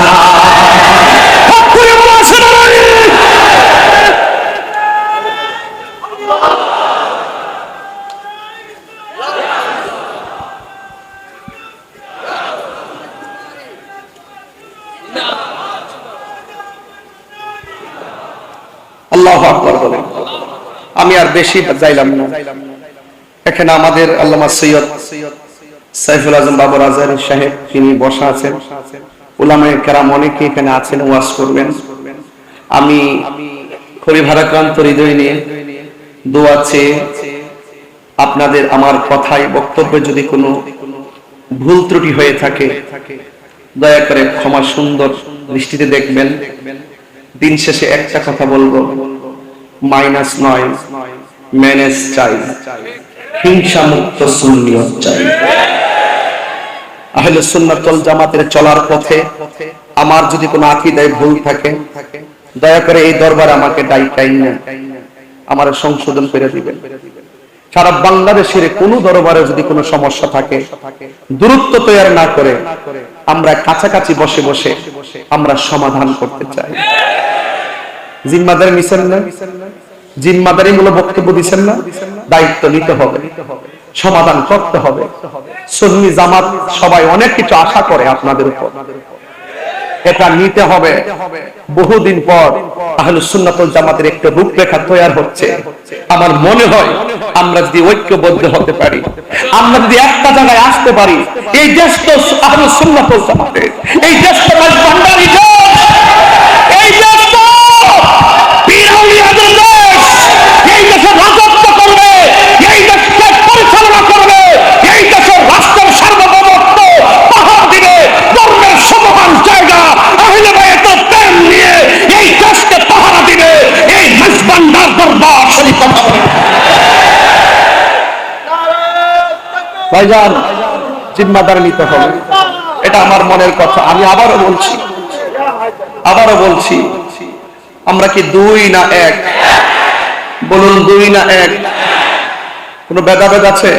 আল্লাহু আকবার বলেন। আমি আর বেশি যাইলাম না, এখানে আমাদের আল্লামা সৈয়দ সাইফুল আজম বাবর আজহারী সাহেব তিনি বসা আছেন, উলামায়ে কেরাম অনেকে এখানে আছেন, ওয়াজ করবেন। আমি খুবই ভারাক্রান্ত হৃদয় নিয়ে দোয়া চেয়ে আপনাদের আমার কথায় বক্তব্যে যদি কোনো ভুল ত্রুটি হয়ে থাকে দয়া করে ক্ষমা সুন্দর দৃষ্টিতে দেখবেন। দিন শেষে একটা কথা বলবো, মাইনাস নয়, ম্যানেজ চাই, হিংসা মুক্ত সুন্নিয়ত চাই। আহলে সুন্নাত ওয়াল জামাতের চলার পথে আমার যদি কোনো আকীদায় ভুল থাকে দয়া করে এই দরবারে আমাকে ডাইকাই নেন, আমার সংশোধন করে দিবেন। সারা বাংলাদেশের কোন দরবারে যদি কোনো সমস্যা থাকে দূরত্ব তৈরি না করে আমরা কাছাকাছি বসে বসে আমরা সমাধান করতে চাই। জিম্মাদারি নিছেন না? জিম্মাদারি মূলক বক্তব্য দিচ্ছেন না? দায়িত্ব নিতে হবে, সমাধান করতে হবে। সুন্নি জামাত সবাই অনেক কিছু আশা করে আপনাদের উপর, এটা নিতে হবে। বহুদিন পর আহলুস সুন্নাত ওয়াল জামাতের একটা রূপরেখা তৈরি হচ্ছে। আমার মনে হয় আমরা যদি ঐক্যবদ্ধ হতে পারি, আমরা যদি একটা জায়গায় আসতে পারি, এই দেশ তো আহলুস সুন্নাত ওয়াল জামাতের, এই দেশ তো ভান্ডারী দেশ, এই দেশ তো পীর আউলিয়াদের দেশ, এই দেশে রাজত্ব করবে, এই দেশকে পরিচালনা করবে, এই দেশের রাষ্ট্রের সার্বভৌমত্ব পাহারা দিবে, ধর্মের সমমান জায়গা আহলে বায়াতের প্রেম নিয়ে এই দেশকে পাহারা দিবে, এই মেজবান্ডার দরবার শরীফ কথা বলে। ভাইজান জিম্মাদার নিতে হবে, এটা আমার মনের কথা। আমি আবারও বলছি, আমরা কি দুই না এক? বলুন দুই না এক? কোন ভেদাভেদ আছে?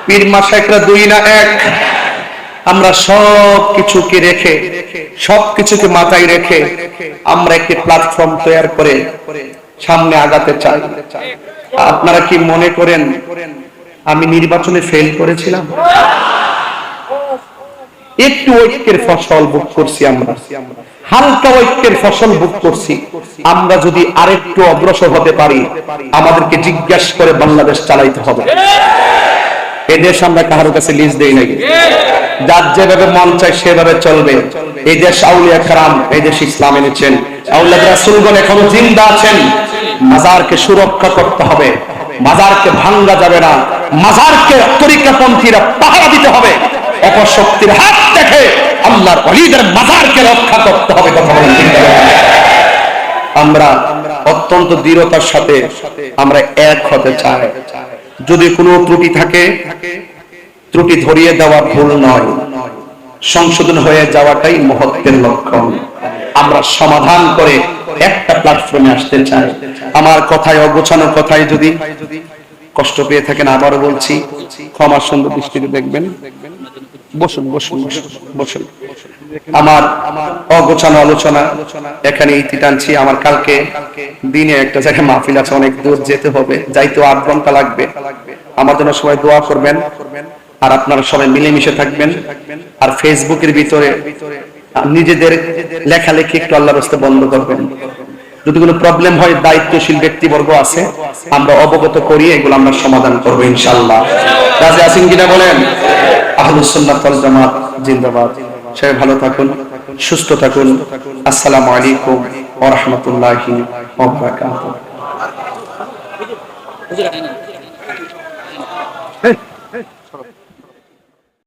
পীর মাশায়েখরা দুই না এক? আমরা সব কিছুকে রেখে, সব কিছুকে মাথায় রেখে আমরা একটি প্ল্যাটফর্ম তৈরি করে সামনে আগাতে চাই। আপনারা কি মনে করেন আমি নির্বাচনে ফেল করেছিলাম? একটু ঐক্যের ফসল ভোগ করছি, আমরা হালকা ঐক্যের ফসল ভোগ করছি। আমরা যদি আরেকটু অগ্রসর হতে পারি আমাদেরকে জিজ্ঞাসা করে বাংলাদেশ চালাইতে হবে। এই দেশ আমরা কারোর কাছে লিজ দেই নাকি? যার যেভাবে মন চায় সেভাবে চলবে। এই দেশ আউলিয়া کرام, এই দেশ ইসলাম এনেছেন, আউলিয়া রাসূলগণ এখনো জিন্দা আছেন। মাজারকে সুরক্ষা করতে হবে, মাজারকে ভাঙা যাবে না, মাজারকে তরিকাপন্থীরা পাহারা দিতে হবে। অপশক্তির হাত থেকে আল্লাহর ওলিদের মাজারকে রক্ষা করতে হবে। কথা বলেন ঠিক না? আমরা অত্যন্ত দৃঢ়তার সাথে আমরা এক হতে চাই। যদি কোনো ত্রুটি থাকে ত্রুটি ধরিয়ে দেওয়া ভুল নয়, সংশোধন হয়ে যাওয়াটাই মহত্বের লক্ষণ। আমরা সমাধান করে একটা প্ল্যাটফর্মে আসতে চাই। আমার কথায় অগোছানো কথায় যদি কষ্ট পেয়ে থাকেন আবারও বলছি ক্ষমা সুন্দর দৃষ্টিতে দেখবেন। বসুন বসুন বসুন। আমার অগোছানো আলোচনা এখানে ইতি টানছি। আমার কালকে দিনে একটা জায়গায় মাহফিল আছে, অনেক দূর যেতে হবে, যাইতে 8 ঘন্টা লাগবে। আমার জন্য সবাই দোয়া করবেন, আর আপনারা সবাই মিলেমিশে থাকবেন। আর ফেসবুকের ভিতরে নিজেদের লেখালেখি একটু আল্লাহর রাস্তে বন্ধ করবেন। যদি কোনো প্রবলেম হয় দায়িত্বশীল ব্যক্তিবর্গ আছে, আমরা অবগত করি, এগুলো আমরা সমাধান করবো ইনশাআল্লাহ। রাজি আছেন কিনা বলেন? আহলুস সুন্নাত ওয়াল জামাত জিন্দাবাদ। সবাই ভালো থাকুন, সুস্থ থাকুন। আসসালামু আলাইকুম ওয়া রাহমাতুল্লাহি ওয়া বারাকাতুহু।